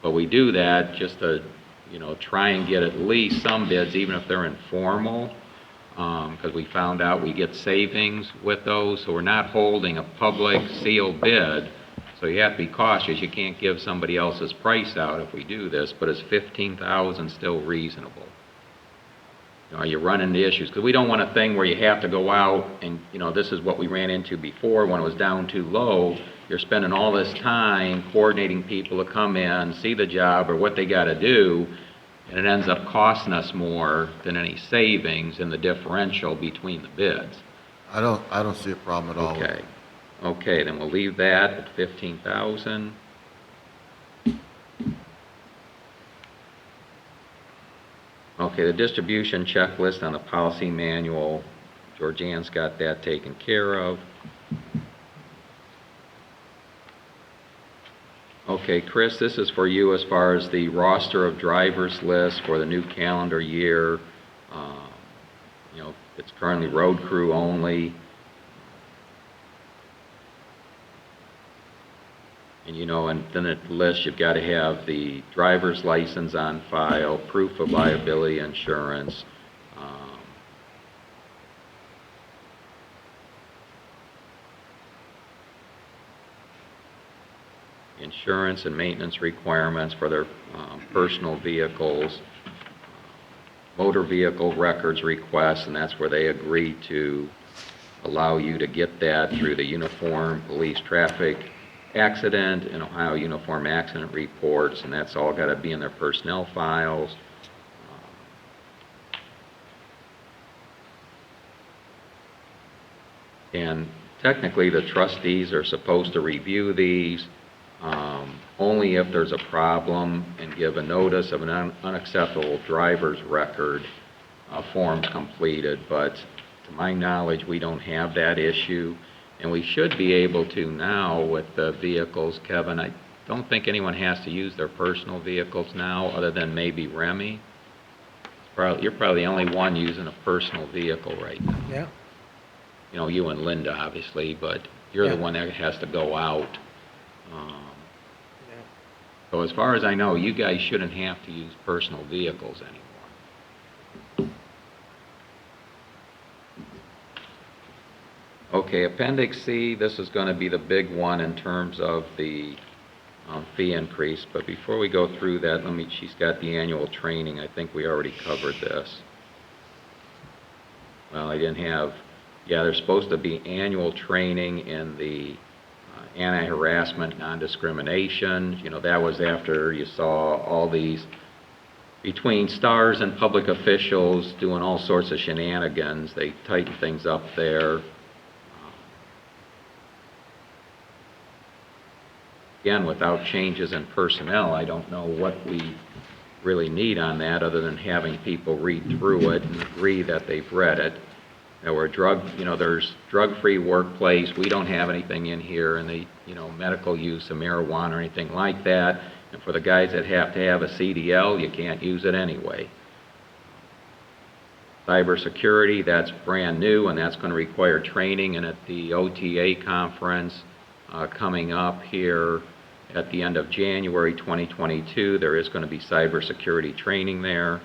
but we do that just to, you know, try and get at least some bids, even if they're informal, because we found out we get savings with those, so we're not holding a public sealed bid. So you have to be cautious. You can't give somebody else's price out if we do this, but is $15,000 still reasonable? You know, are you running into issues? Because we don't want a thing where you have to go out and, you know, this is what we ran into before when it was down too low. You're spending all this time coordinating people to come in, see the job or what they got to do, and it ends up costing us more than any savings in the differential between the bids. I don't see a problem at all with Okay. it. Okay, then we'll leave that at 15,000. Okay, the distribution checklist on the policy manual, Georgianne's got that taken care of. Okay, Chris, this is for you as far as the roster of drivers list for the new calendar year. You know, it's currently road crew only. And you know, and then at the list, you've got to have the driver's license on file, proof of liability insurance. insurance and maintenance requirements for their personal vehicles, motor vehicle records requests, and that's where they agree to allow you to get that through the Uniform Police Traffic Accident and Ohio Uniform Accident Reports, and that's all got to be in their personnel files. And technically, the trustees are supposed to review these only if there's a problem and give a notice of an unacceptable driver's record forms completed. But to my knowledge, we don't have that issue. And we should be able to now with the vehicles, Kevin. I don't think anyone has to use their personal vehicles now other than maybe Remy. You're probably the only one using a personal vehicle right now. Yeah. You know, you and Linda, obviously, but you're the Yeah. one that has to go out. Yeah. So as far as I know, you guys shouldn't have to use personal vehicles anymore. Okay, Appendix C, this is going to be the big one in terms of the fee increase. But before we go through that, she's got the annual training. I think we already covered this. Well, I didn't have, yeah, there's supposed to be annual training in the anti-harassment, non-discrimination. You know, that was after you saw all these, between stars and public officials doing all sorts of shenanigans. They tightened things up there. Again, without changes in personnel, I don't know what we really need on that other than having people read through it and agree that they've read it. You know, there's drug-free workplace. We don't have anything in here in the, medical use of marijuana or anything like that. And for the guys that have to have a CDL, you can't use it anyway. Cybersecurity, that's brand new, and that's going to require training. And at the OTA conference coming up here at the end of January 2022, there is going to be cybersecurity training there.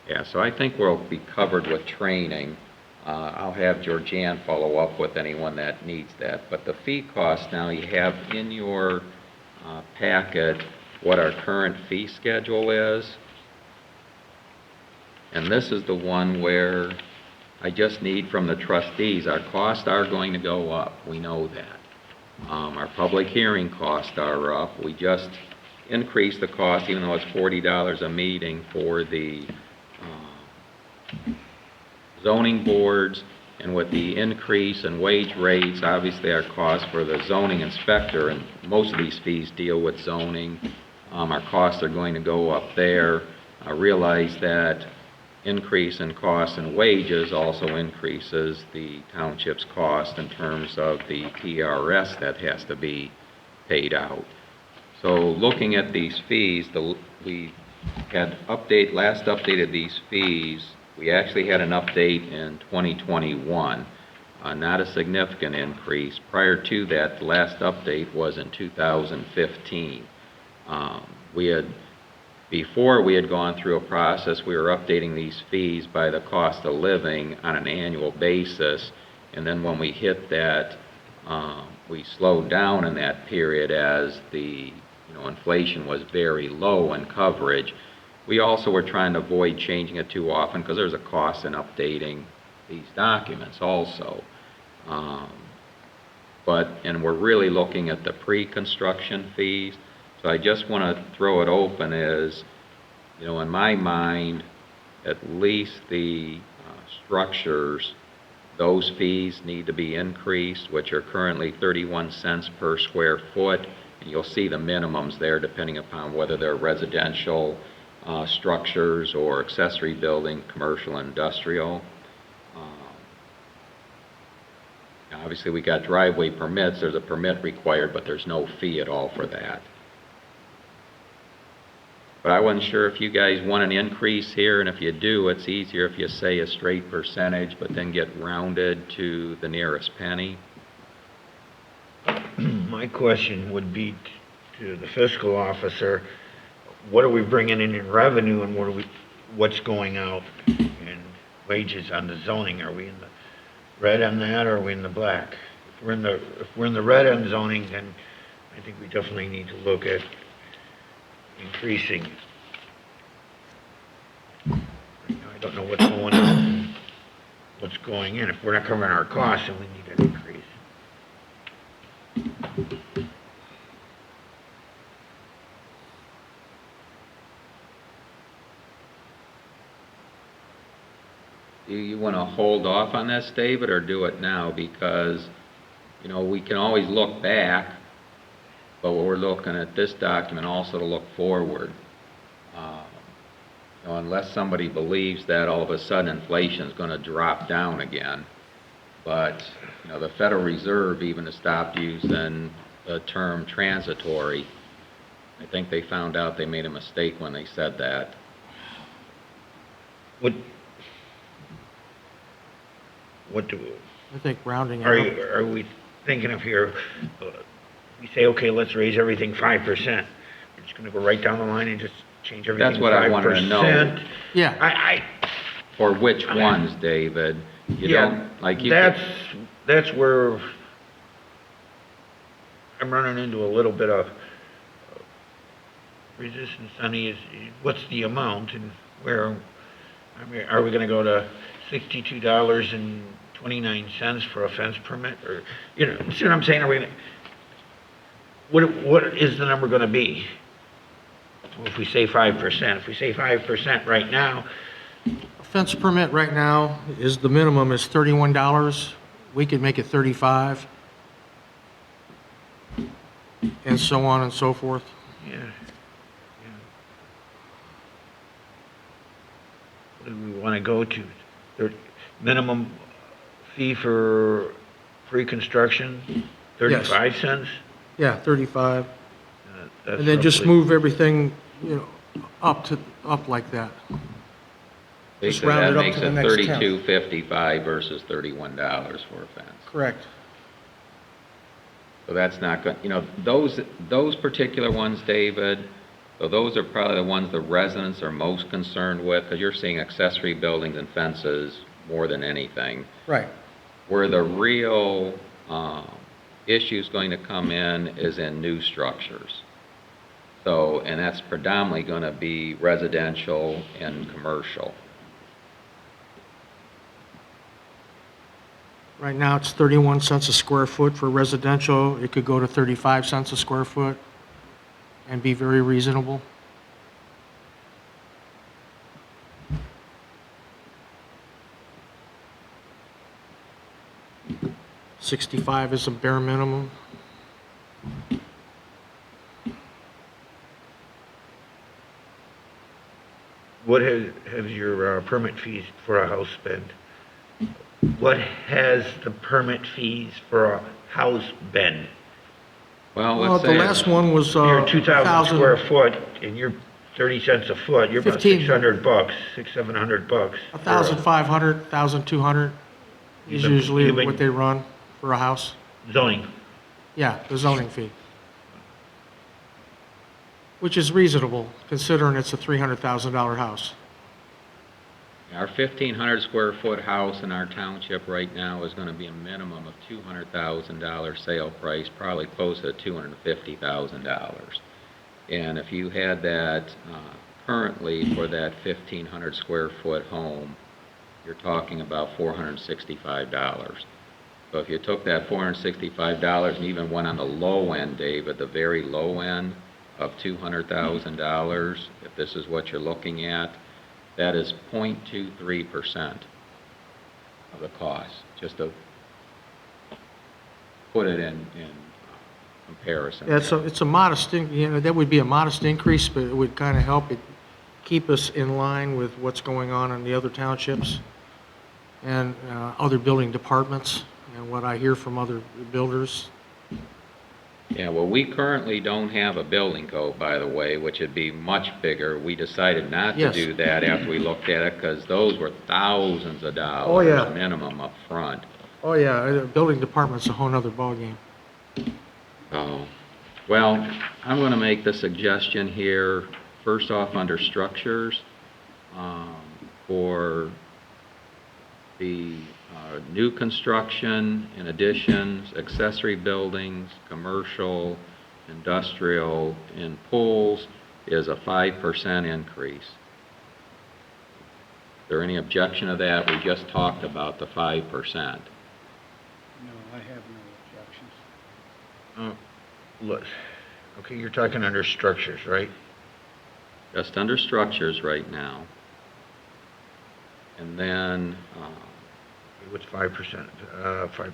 Yeah, so I think we'll be covered with training. I'll have Georgianne follow up with anyone that needs that. But the fee cost now, you have in your packet what our current fee schedule is. And this is the one where I just need from the trustees. Our costs are going to go up. We know that. Our public hearing costs are up. We just increased the cost, even though it's $40 a meeting for the zoning boards, and with the increase in wage rates, obviously our cost for the zoning inspector, and most of these fees deal with zoning, our costs are going to go up there. I realize that increase in costs and wages also increases the township's cost in terms of the TRS that has to be paid out. So looking at these fees, we had last updated these fees. We actually had an update in 2021, not a significant increase. Prior to that, the last update was in 2015. Before we had gone through a process, we were updating these fees by the cost of living on an annual basis, and then when we hit that, we slowed down in that period as the inflation was very low in coverage. We also were trying to avoid changing it too often because there's a cost in updating these documents also. And we're really looking at the pre-construction fees. So I just want to throw it open as, in my mind, at least the structures, those fees need to be increased, which are currently 31 cents per square foot. And you'll see the minimums there depending upon whether they're residential structures or accessory building, commercial, industrial. Obviously, we got driveway permits. There's a permit required, but there's no fee at all for that. But I wasn't sure if you guys want an increase here, and if you do, it's easier if you say a straight percentage, but then get rounded to the nearest penny. My question would be to the fiscal officer, what are we bringing in revenue, and what's going out in wages on the zoning? Are we in the red on that, or are we in the black? If we're in the red on zoning, then I think we definitely need to look at increasing. Right now, I don't know what's going out and what's going in. If we're not covering our costs, then we need an increase. Do you want to hold off on this, David, or do it now? Because, we can always look back, but we're looking at this document also to look forward. Unless somebody believes that all of a sudden inflation is going to drop down again. But, the Federal Reserve even has stopped using the term transitory. I think they found out they made a mistake when they said that. What do I think rounding it up. are we thinking of here? We say, okay, let's raise everything 5%. We're just going to go right down the line and just change everything. That's what 5%. I wanted to know. Yeah. For which ones, David? You don't, like you That's where I'm running into a little bit of resistance on is what's the amount and where, are we going to go to $62.29 for a fence permit, or, see what I'm saying? Are we gonna, what is the number going to be? If we say 5%, if we say 5% right now, A fence permit right now is, the minimum is $31. We could make it 35, and so on and so forth. yeah. What do we want to go to? Minimum fee for pre-construction, 35 cents? Yeah, 35. That's And then just roughly- move everything, up like that. Just Basically, round that it up makes to the it next tenth. $32.55 versus $31 for a fence. Correct. So that's not good. Those particular ones, David, so those are probably the ones the residents are most concerned with, because you're seeing accessory buildings and fences more than anything. Right. Where the real issue's going to come in is in new structures. So, and that's predominantly going to be residential and commercial. Right now, it's 31 cents a square foot for residential. It could go to 35 cents a square foot and be very reasonable. $65 is a bare minimum. What has your permit fees for a house been? What has the permit fees for a house been? Well, Well, let's the say, last one was You're 2,000 1,000. square foot, and you're 30 cents a foot, you're about 15. $600, $700. 1,500, 1,200 is You've usually been- what they run for a house. Zoning. Yeah, the zoning fee. Which is reasonable, considering it's a $300,000 house. our 1,500 square foot house in our township right now is going to be a minimum of $200,000 sale price, probably close to $250,000. And if you had that currently for that 1,500 square foot home, you're talking about $465. So if you took that $465 and even went on the low end, David, the very low end of $200,000, if this is what you're looking at, that is 0.23% of the cost, just to put it in comparison. Yeah, it's a modest, that would be a modest increase, but it would kind of help it keep us in line with what's going on in the other townships and other building departments, and what I hear from other builders. Yeah, well, we currently don't have a building code, by the way, which would be much bigger. We decided not to Yes. do that after we looked at it, because those were thousands of dollars. Oh, yeah. Minimum up front. Oh, yeah, the building department's a whole nother ballgame. Oh, well, I'm going to make the suggestion here, first off, under structures, for the New construction and additions, accessory buildings, commercial, industrial, and pools is a 5% increase. Is there any objection to that? We just talked about the 5%. No, I have no objections. Look, okay, you're talking under structures, right? Just under structures right now. And then, What's 5%? 5% of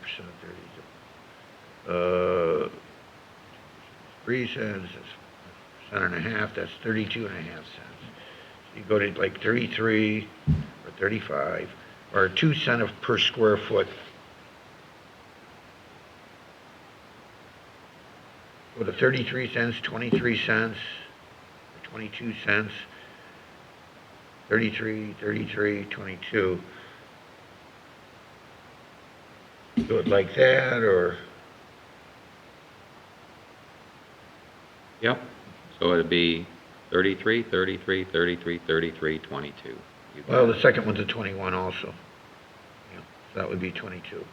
30. 3 cents, that's cent and a half, that's 32.5 cents. You go to like 33 or 35, or 2 cents per square foot. Go to 33 cents, 23 cents, 22 cents, 33, 33, 22. Do it like that, or? yep, so it'd be 33, 33, 33, 33, 22. You Well, got the it. second one's a 21 also. Yeah, so that would be 22.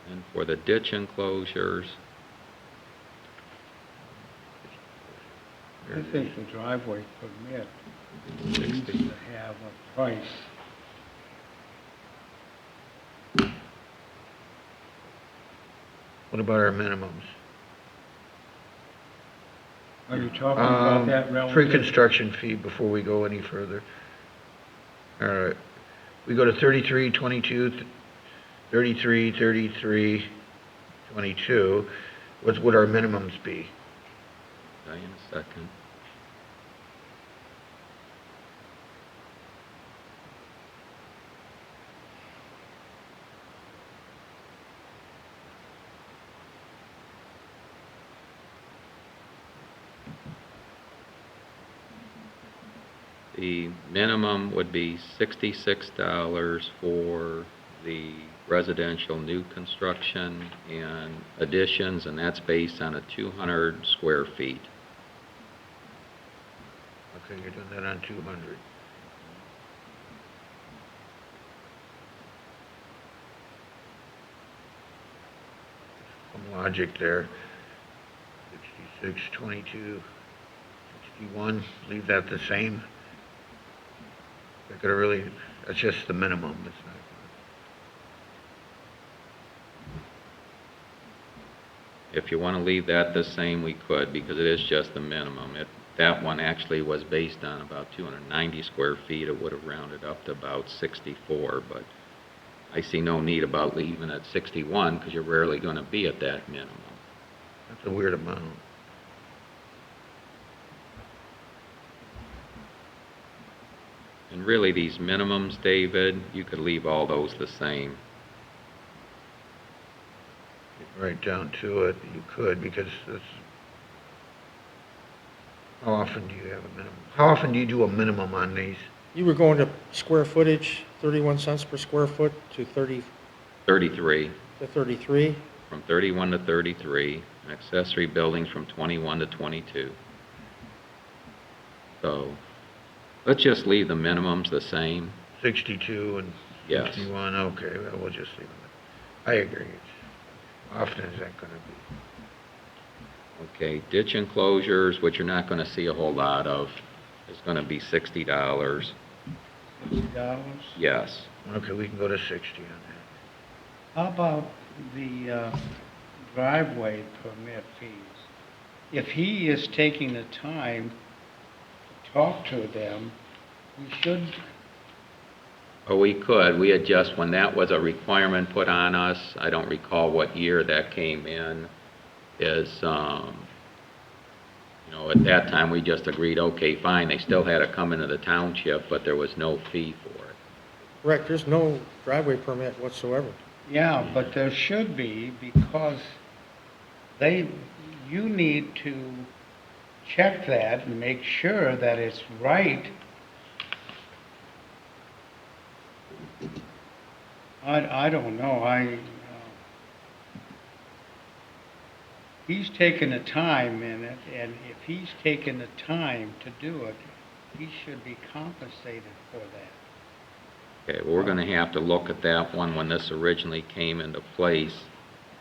And for the ditch enclosures, I think the driveway permit needs to have a price. What about our minimums? Are you talking about that relative? Pre-construction fee before we go any further. All right, we go to 33, 22, 33, 33, 22. What would our minimums be? in a second. The minimum would be $66 for the residential new construction and additions, and that's based on a 200 square feet. Okay, you're doing that on 200. Some logic there. 66, 22, 61, leave that the same. They're gonna really, that's just the minimum, it's not. If you want to leave that the same, we could, because it is just the minimum. That one actually was based on about 290 square feet. It would have rounded up to about 64, but I see no need about leaving at 61, because you're rarely going to be at that minimum. That's a weird amount. And really, these minimums, David, you could leave all those the same. Right down to it, you could, because that's, how often do you have a minimum? How often do you do a minimum on these? You were going to square footage, 31 cents per square foot to 30 33, to 33. from 31 to 33, accessory buildings from 21 to 22. So, let's just leave the minimums the same. 62 and Yes. 61, okay, well, we'll just leave them. I agree. How often is that gonna be? Okay, ditch enclosures, which you're not going to see a whole lot of, is going to be $60. $60? Yes. Okay, we can go to 60 on How about the driveway permit fees? If he is taking the time to talk to them, we should, Oh, we could. We had just, when that was a requirement put on us, I don't recall what year that came in, at that time, we just agreed, okay, fine, they still had to come into the township, but there was no fee for it. Correct, there's no driveway permit whatsoever. yeah, but there should be, because you need to check that and make sure that it's right. I don't know, he's taken the time in it, and if he's taken the time to do it, he should be compensated for that. Okay, well, we're going to have to look at that one when this originally came into place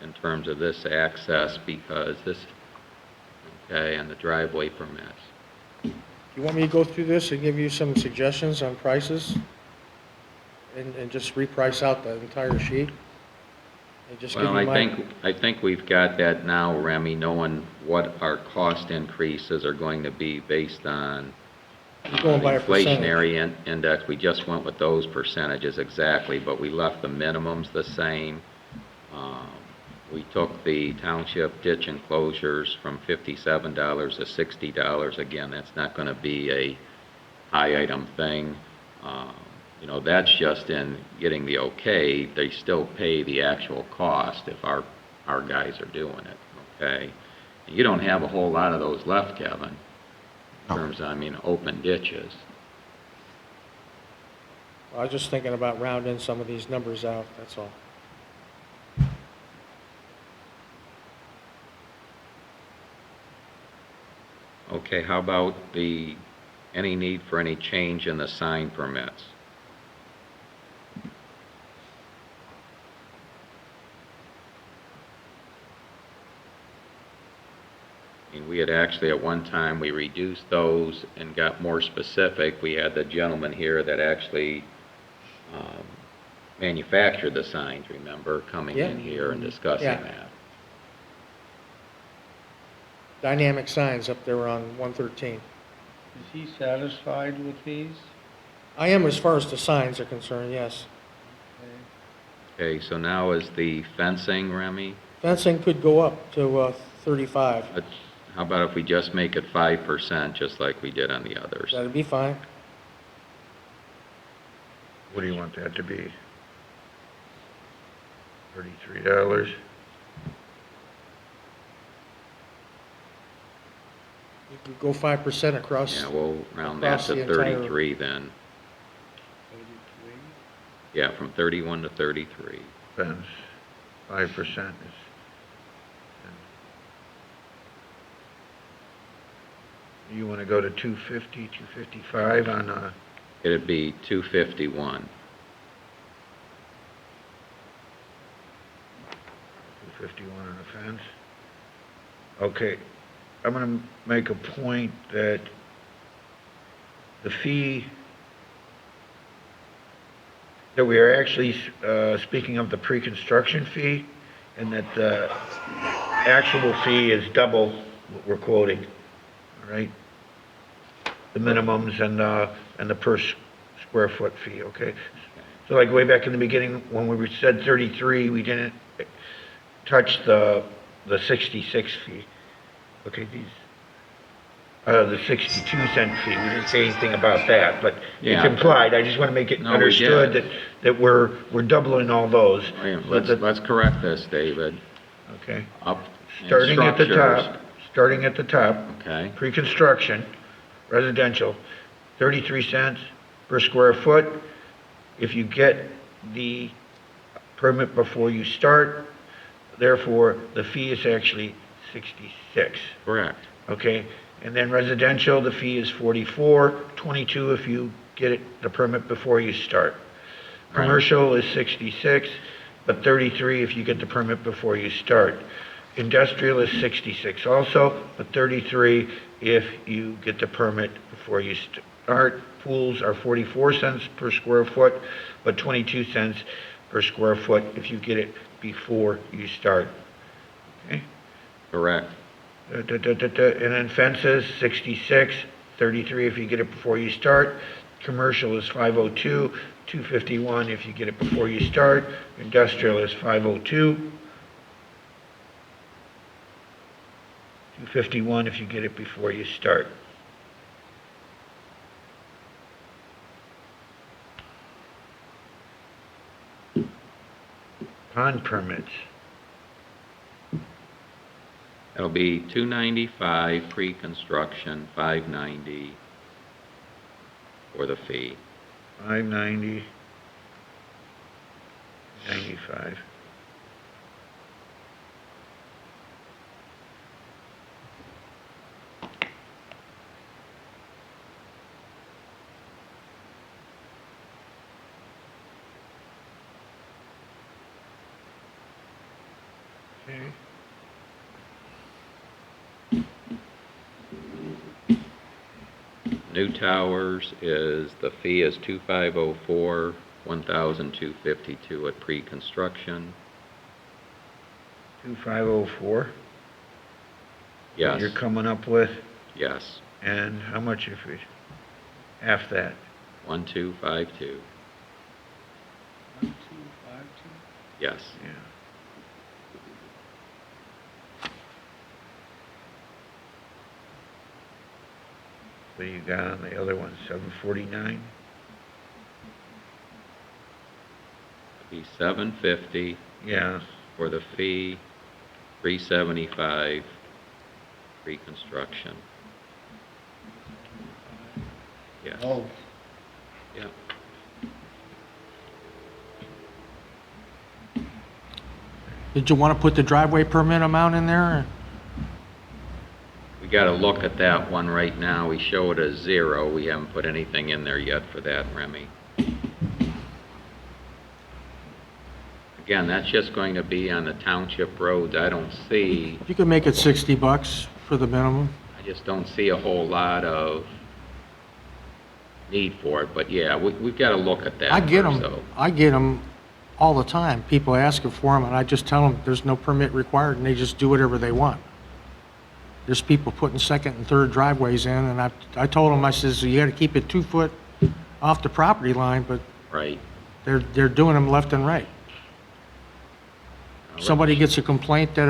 in terms of this access, because this, okay, and the driveway permits. You want me to go through this and give you some suggestions on prices? And just reprice out the entire sheet? And just give Well, you my... I think we've got that now, Remy, knowing what our cost increases are going to be based on Going the by a percentage. inflationary index. We just went with those percentages exactly, but we left the minimums the same. We took the township ditch enclosures from $57 to $60. Again, that's not going to be a high item thing. You know, that's just in getting the okay. They still pay the actual cost if our guys are doing it, okay? You don't have a whole lot of those left, Kevin, in terms of, I mean, open ditches. I was just thinking about rounding some of these numbers out, that's all. Okay, how about any need for any change in the sign permits? I mean, we had actually, at one time, we reduced those and got more specific. We had the gentleman here that actually manufactured the signs, remember, coming in Yeah. here and discussing Yeah. that. Dynamic signs up there on 113. Is he satisfied with these? I am as far as the signs are concerned, yes. Okay, so now is the fencing, Remy? Fencing could go up to 35. But how about if we just make it 5%, just like we did on the others? That'd be fine. What do you want that to be? $33? You could go 5% across. Yeah, we'll round that Across to the entire- 33 then. 33? Yeah, from 31 to 33. Fence, 5% is... You want to go to 250, 255 on It'd be 251. 251 on a fence? Okay, I'm going to make a point that the fee that we are actually speaking of the pre-construction fee, and that the actual fee is double what we're quoting, all right? The minimums and the per square foot fee, okay? So like way back in the beginning, when we said 33, we didn't touch the 66 fee. Okay, the 62-cent fee, we didn't say anything about that, but it's Yeah. implied. I just want to make it No, we understood did. that we're doubling all those. Oh, yeah, But Let's correct this, David. Okay, Up in starting at the structures. top, Okay, pre-construction, residential, 33 cents per square foot. If you get the permit before you start, therefore, the fee is actually 66, correct. okay? And then residential, the fee is 44, 22 if you get the permit before you start. Right. Commercial is 66, but 33 if you get the permit before you start. Industrial is 66 also, but 33 if you get the permit before you start. Pools are 44 cents per square foot, but 22 cents per square foot if you get it before you start. Okay? Correct. And then fences, 66, 33 if you get it before you start. Commercial is 502, 251 if you get it before you start. Industrial is 502, 251 if you get it before you start. Pond permits. It'll be 295 pre-construction, 590 for the fee. 590, 95. Okay. New towers is, the fee is 2,504, 1,252 at pre-construction. 2504? Yes, You're coming up with, yes, and how much if we, half that? 1,252, 1252? yes. Yeah. What do you got on the other one, 749? It'd be 750 Yeah, for the fee, 375 pre-construction. Yes, Oh, yeah. Did you want to put the driveway permit amount in there? Or? We got to look at that one right now. We show it as 0. We haven't put anything in there yet for that, Remy. Again, that's just going to be on the township roads. I don't see, You could make it $60 for the minimum. I just don't see a whole lot of need for it. But yeah, we've got to look at that I get first, them. though. I get them all the time. People asking for them, and I just tell them there's no permit required, and they just do whatever they want. There's people putting second and third driveways in, and I told them, I says, you got to keep it 2 foot off the property line, but Right. they're doing them left and right. Somebody gets a complaint that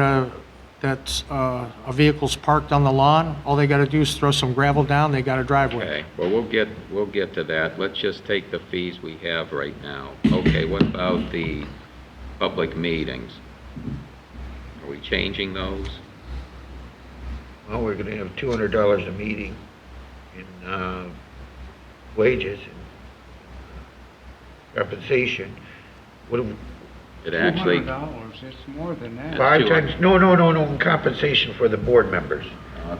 a vehicle's parked on the lawn, all they got to do is throw some gravel down, they got a driveway. Okay, well, we'll get to that. Let's just take the fees we have right now. Okay, what about the public meetings? Are we changing those? well, we're gonna have $200 a meeting in, wages and compensation. What do we, It actually, $200, it's more than that. Five. 5 times, no, compensation for the board members.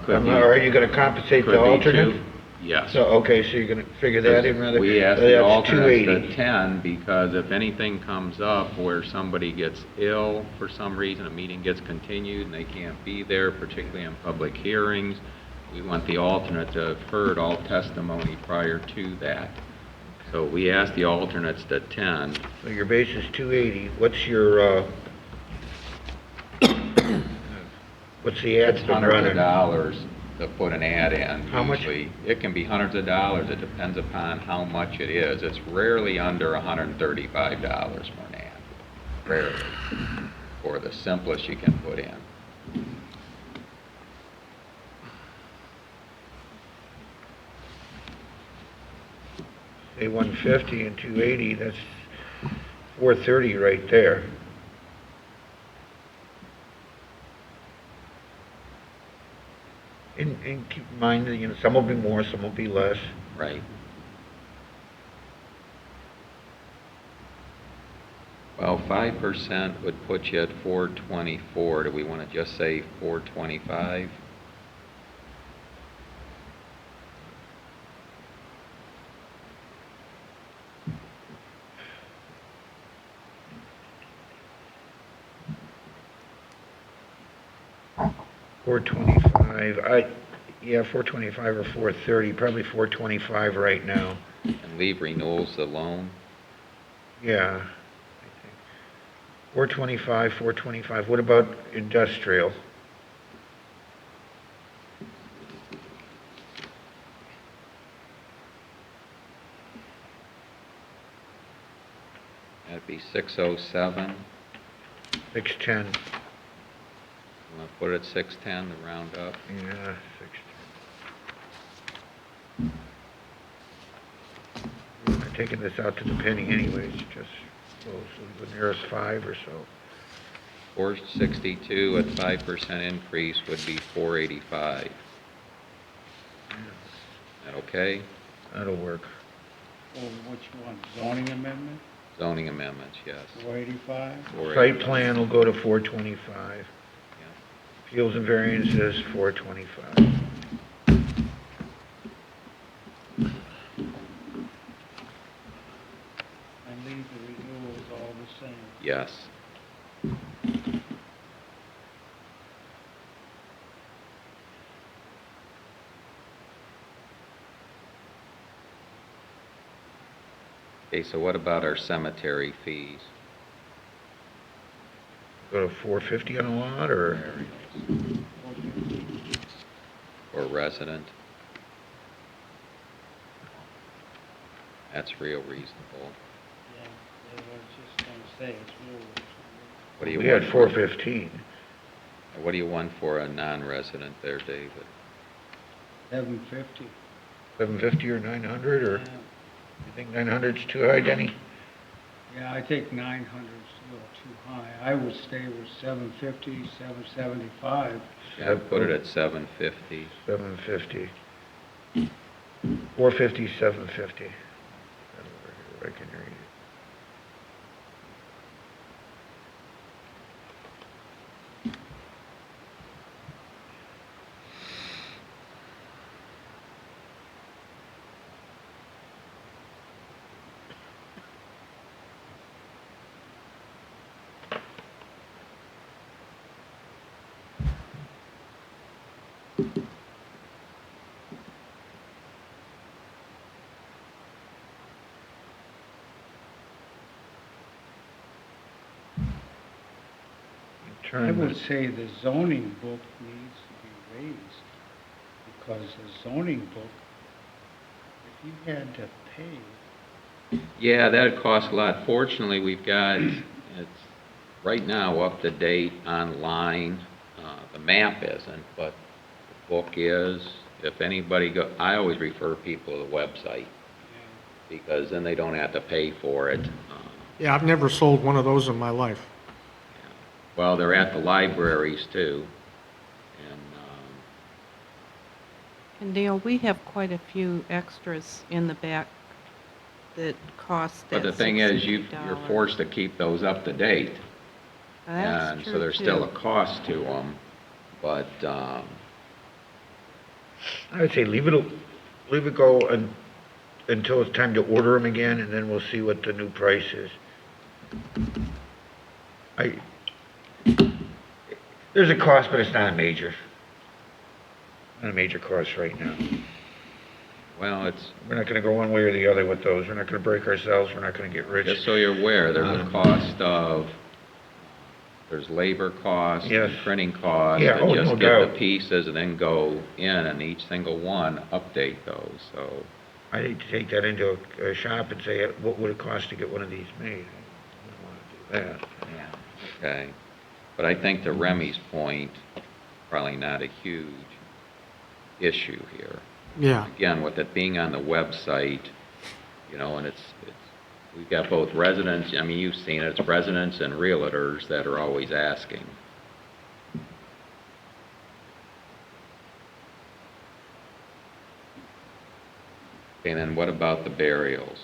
could be, Are you gonna compensate the could be alternate? 2. Yes. So, okay, so you're gonna figure that in rather? We asked so the that's alternates 280. to 10 because if anything comes up where somebody gets ill for some reason, a meeting gets continued and they can't be there, particularly in public hearings, we want the alternate to have heard all testimony prior to that. So we asked the alternates to 10. So your base is 280. What's your, what's the ad It's been hundreds of running? dollars to put an ad in. How much? Usually, it can be hundreds of dollars. It depends upon how much it is. It's rarely under $135 for an ad. Rarely. For the simplest you can put in. Say 150 and 280, that's 430 right there. And keep in mind that, some will be more, some will be less. Right. Well, 5% would put you at 424. Do we want to just say 425? Yeah, 425 or 430, probably 425 right now. And leave renewals alone? Yeah. I think 425, 425. What about industrial? That'd be 607. 610. You want to put it at 610 to round up? Yeah, 610. We're not taking this out to the penny anyways, just so the nearest 5 or so. 462 at 5% increase would be 485. That okay? That'll work. Well, which one, zoning amendment, Zoning amendments, yes. 485? 485. Site plan will go to 425. Yeah. Fields and variances, 425. And leave the renewals all the same. Yes. Okay, so what about our cemetery fees? Go to 450 on a lot, or? For resident? That's real reasonable. Yeah, I was just gonna say, it's really, What do you We had want? 415. What do you want for a non-resident there, David? 750. 750 or 900, or Yeah. you think 900's too high, Denny? Yeah, I think 900 is a little too high. I would stay with 750, 775. Yeah, I'd put it at 750. 750. 450, 750. I can hear you. I would Tournament. say the zoning book needs to be raised, because the zoning book, if you had to pay, Yeah, that'd cost a lot. Fortunately, we've got, it's right now up to date online. The map isn't, but the book is. If anybody I always refer people to the website, because then they don't have to pay for it. Yeah, I've never sold one of those in my life. Well, they're at the libraries too. And And Dale, we have quite a few extras in the back that cost but that the thing is, you're $60. forced to keep those up to date. That's And true, so there's still a too. cost to them, but, I would say leave it go until it's time to order them again, and then we'll see what the new price is. There's a cost, but it's not a major cost right now. well, it's, We're not gonna go one way or the other with those. We're not gonna break ourselves. We're not gonna get rich. just so you're aware, there's a cost of, there's labor costs, Yes. and printing costs. Yeah, to oh, just no get doubt. the pieces and then go in and each single one, update those, so. I need to take that into a shop and say, what would it cost to get one of these made? I don't wanna do that. Okay, but I think to Remy's point, probably not a huge issue here. Yeah. Again, with it being on the website, and it's, we've got both residents, I mean, you've seen it, it's residents and realtors that are always asking. And then what about the burials?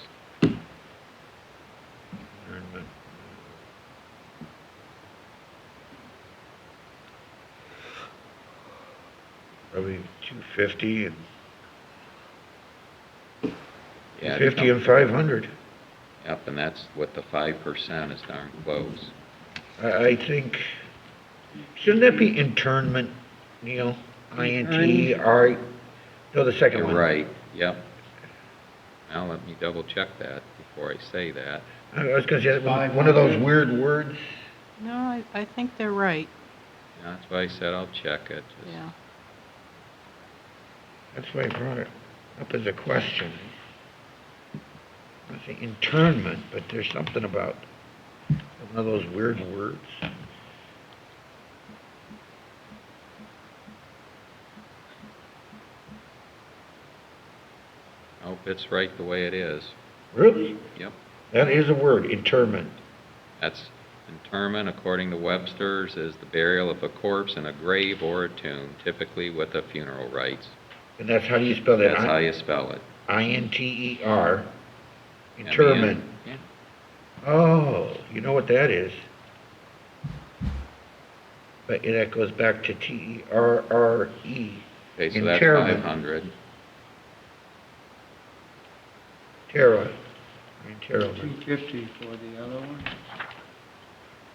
Probably 250 and Yeah, it 50 and becomes- 500. Yep, and that's what the 5% is darn close. I think, shouldn't that be internment, Neil? INTR, no, the second You're one. right, yep. Now, let me double check that before I say that. I was gonna say, one of those weird words. No, I think they're right, That's why I said I'll check it. Just- yeah. That's why I brought it up as a question. I say internment, but there's something about one of those weird words. Nope, it's right the way it is. Really? Yep. That is a word, interment. That's interment, according to Webster's, is the burial of a corpse in a grave or a tomb, typically with a funeral rites. And that's how do you spell that? That's how you spell it. INTER, interment. Yeah. Oh, you know what that is? But that goes back to TERRE. Okay, so that's Interment. 500. Terra. Interment. 250 for the other one.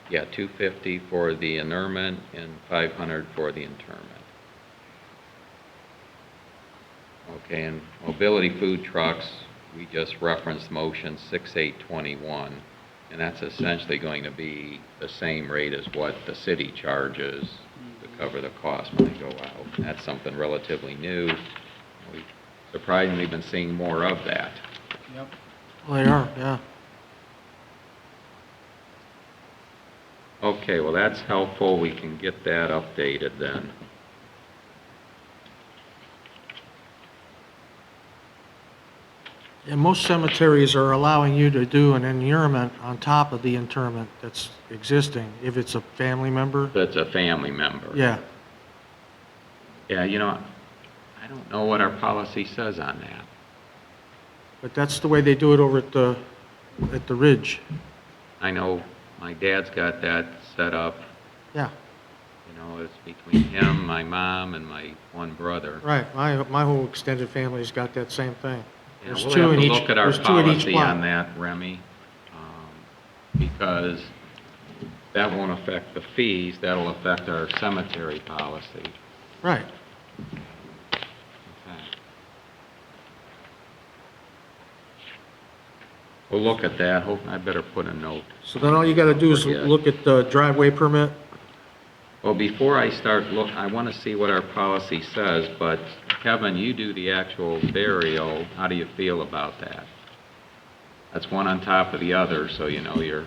Yeah, 250 for the interment and 500 for the interment. Okay, and mobility food trucks, we just referenced motion 6821, and that's essentially going to be the same rate as what the city charges to cover the cost when they go out. That's something relatively new. We've surprisingly been seeing more of that. Yep. Well, they are, yeah. Okay, well, that's helpful. We can get that updated then. And most cemeteries are allowing you to do an interment on top of the interment that's existing, if it's a family member. That's a family member. Yeah, Yeah, you know, I don't know what our policy says on that. but that's the way they do it over at the Ridge. I know my dad's got that set up. Yeah, You know, it's between him, my mom, and my one brother. right. My whole extended family's got that same thing. Yeah, There's we'll two have in to each. look at our There's two in each policy plot. on that, Remy, because that won't affect the fees, that'll affect our cemetery policy. Right. Okay. We'll look at that. I better put a note. So then all you gotta do is Forget. look at the driveway permit. Well, before I start, I want to see what our policy says, but Kevin, you do the actual burial. How do you feel about that? That's one on top of the other, so you know you're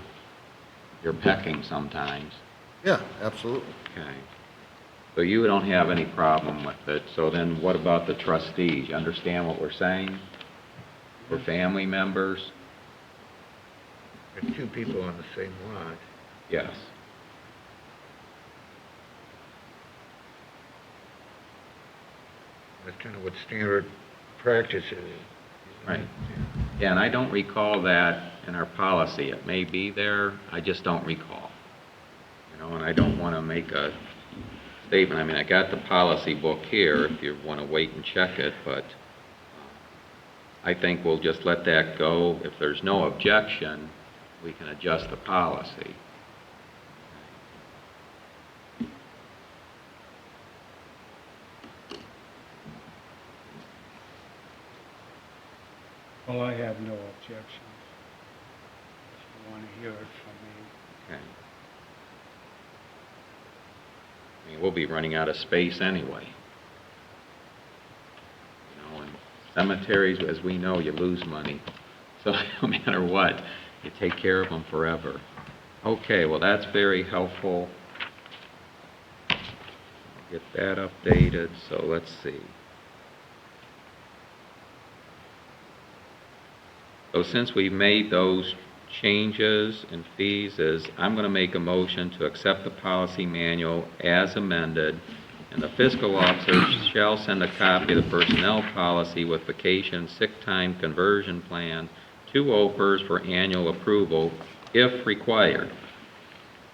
pecking sometimes. Yeah, absolutely. Okay. So you don't have any problem with it. So then what about the trustees? You understand what we're saying? For family members? There's two people on the same lot. Yes. That's kind of what standard practice is. Right. Yeah, and I don't recall that in our policy. It may be there, I just don't recall. You know, and I don't want to make a statement. I mean, I got the policy book here if you want to wait and check it, but I think we'll just let that go. If there's no objection, we can adjust the policy. Well, I have no objections. If you want to hear it from me. Okay. I mean, we'll be running out of space anyway. You know, and cemeteries, as we know, you lose money. So no matter what, you take care of them forever. Okay, well, that's very helpful. I'll get that updated, so let's see. So since we made those changes and fees, I'm going to make a motion to accept the policy manual as amended, and the fiscal officer shall send a copy of the personnel policy with vacation sick time conversion plan to OPERS for annual approval if required.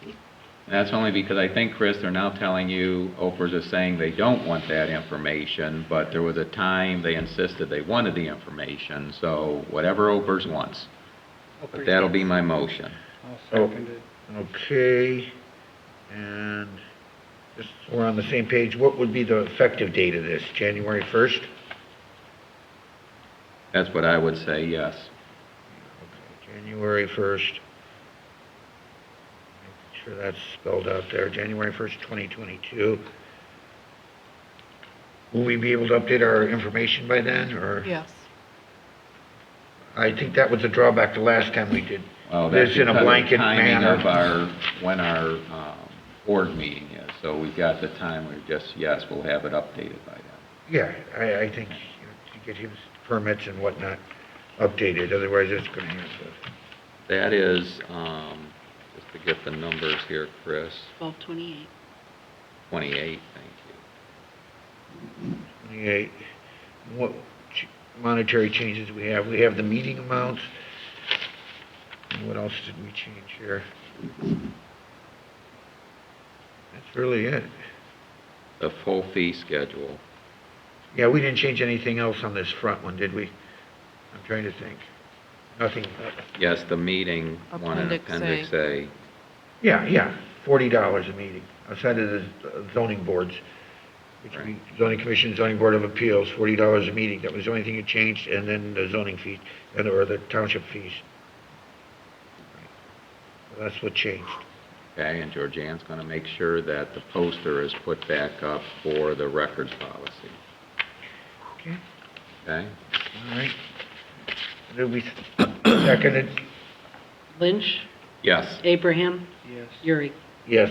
And that's only because I think, Chris, they're now telling you, OPERS is saying they don't want that information, but there was a time they insisted they wanted the information, so whatever OPERS wants. But that'll be my motion. I'll second it. Okay, and just so we're on the same page, what would be the effective date of this? January 1st? That's what I would say, yes. Okay, January 1st. Make sure that's spelled out there, January 1st, 2022. Will we be able to update our information by then, or? Yes. I think that was a drawback the last time we did Well, that's this in a because of the blanket timing of manner. when our board meeting is. So we've got the time, we're just, yes, we'll have it updated by then. Yeah, I think, you know, to get his permits and whatnot updated, otherwise it's gonna have to. That is, just to get the numbers here, Chris, 1228. 28, thank you. 28. What monetary changes do we have? We have the meeting amounts. And what else did we change here? That's really it. The full fee schedule. Yeah, we didn't change anything else on this front one, did we? I'm trying to think. Nothing. Yes, the meeting one in Appendix Appendix A. Yeah, $40 a meeting, outside of the zoning boards. which would be zoning commission, zoning board of appeals, $40 a meeting. That was the only thing that changed, and then the zoning fees, or the township fees. So that's what changed. Okay, and Georgianne's going to make sure that the poster is put back up for the records policy. Okay, Okay? all right. It'll be seconded, Lynch, Yes. Abraham, Yes. Urick. yes.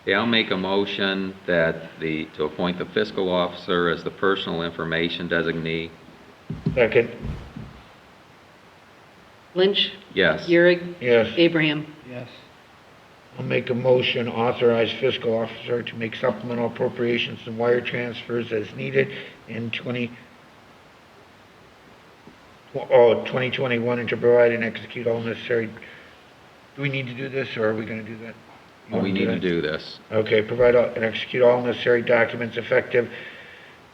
Okay, I'll make a motion that to appoint the fiscal officer as the personal information designee. Second, Lynch, Yes. Urick, yes. Abraham. Yes. I'll make a motion, authorize fiscal officer to make supplemental appropriations and wire transfers as needed in 2021, and to provide and execute all necessary. Do we need to do this, or are we going to do that? You Well, we wanna need to that? do this. Okay, provide and execute all necessary documents effective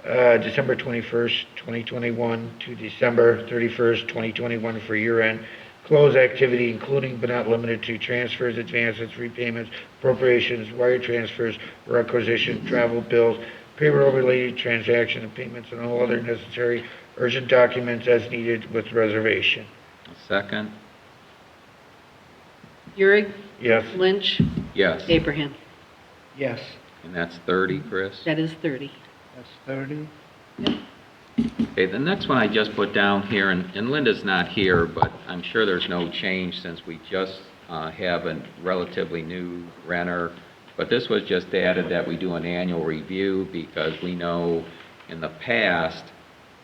December 21st, 2021 to December 31st, 2021 for year-end. Close activity including but not limited to transfers, advances, repayments, appropriations, wire transfers, requisition, travel bills, payroll-related transaction and payments, and all other necessary urgent documents as needed with reservation. Second? Urick, Yes. Lynch, Yes. Abraham. Yes. And that's 30, Chris? That is 30. That's 30. Okay, the next one I just put down here, and Linda's not here, but I'm sure there's no change since we just have a relatively new renter. But this was just added that we do an annual review because we know in the past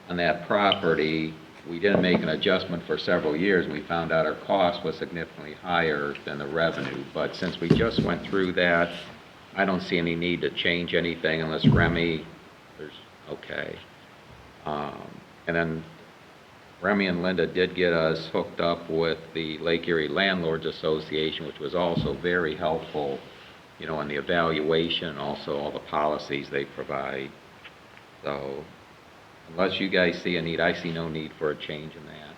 on that property, we didn't make an adjustment for several years. We found out our cost was significantly higher than the revenue. But since we just went through that, I don't see any need to change anything unless Remy, okay. And then Remy and Linda did get us hooked up with the Lake Erie Landlords Association, which was also very helpful, you know, in the evaluation and also all the policies they provide. So unless you guys see a need, I see no need for a change in that.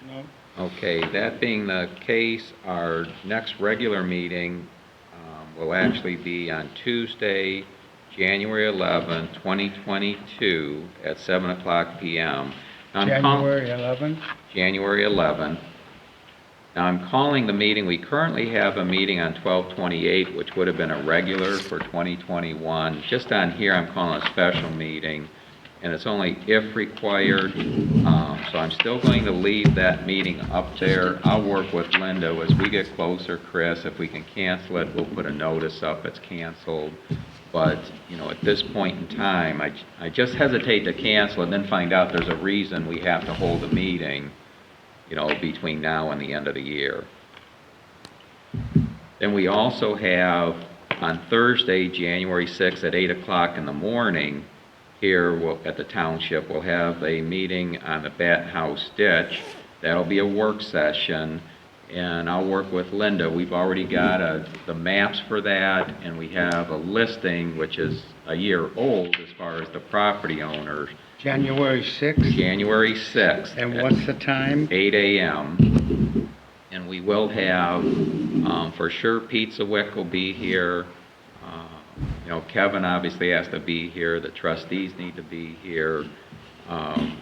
No. Okay, that being the case, our next regular meeting will actually be on Tuesday, January 11, 2022 at 7 o'clock p.m. Now, January 11th? January 11. Now, I'm calling the meeting, we currently have a meeting on 12/28, which would have been a regular for 2021. Just on here, I'm calling a special meeting, and it's only if required. So I'm still going to leave that meeting up there. I'll work with Linda as we get closer, Chris. If we can cancel it, we'll put a notice up it's canceled. But, you know, at this point in time, I just hesitate to cancel and then find out there's a reason we have to hold a meeting, you know, between now and the end of the year. Then we also have on Thursday, January 6th at 8 o'clock in the morning, here at the township, we'll have a meeting on the Batten House ditch. That'll be a work session, and I'll work with Linda. We've already got the maps for that, and we have a listing, which is a year old as far as the property owners. January 6th? January 6th. And what's the time? 8 a.m. And we will have, for sure, Pizza Wick will be here. You know, Kevin obviously has to be here. The trustees need to be here.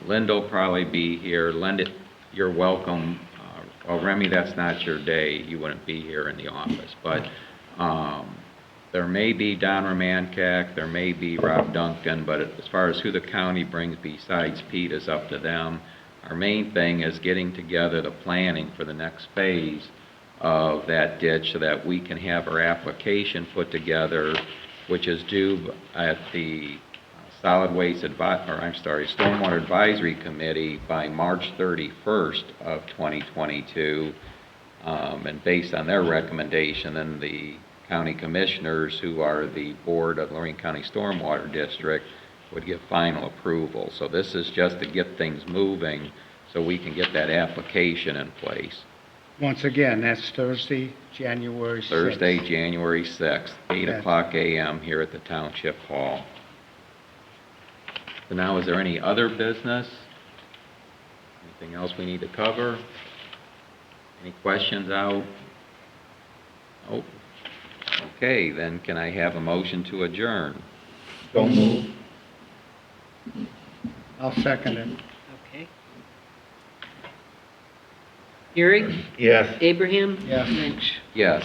Linda will probably be here. Linda, you're welcome. Well, Remy, that's not your day. You wouldn't be here in the office. But there may be Don Romanchak, there may be Rob Duncan, but as far as who the county brings besides Pete is up to them. Our main thing is getting together the planning for the next phase of that ditch so that we can have our application put together, which is due at the Stormwater Advisory Committee by March 31st of 2022. And based on their recommendation, then the county commissioners, who are the board of Lorraine County Stormwater District, would give final approval. So this is just to get things moving so we can get that application in place. Once again, that's Thursday, January 6th. Thursday, January 6th, 8 o'clock a.m. here at the Township Hall. So now, is there any other business? Anything else we need to cover? Any questions out? Nope. Okay, then can I have a motion to adjourn? So move. I'll second it. Okay. Euring, Yes. Abraham? Yes. Lynch? Yes.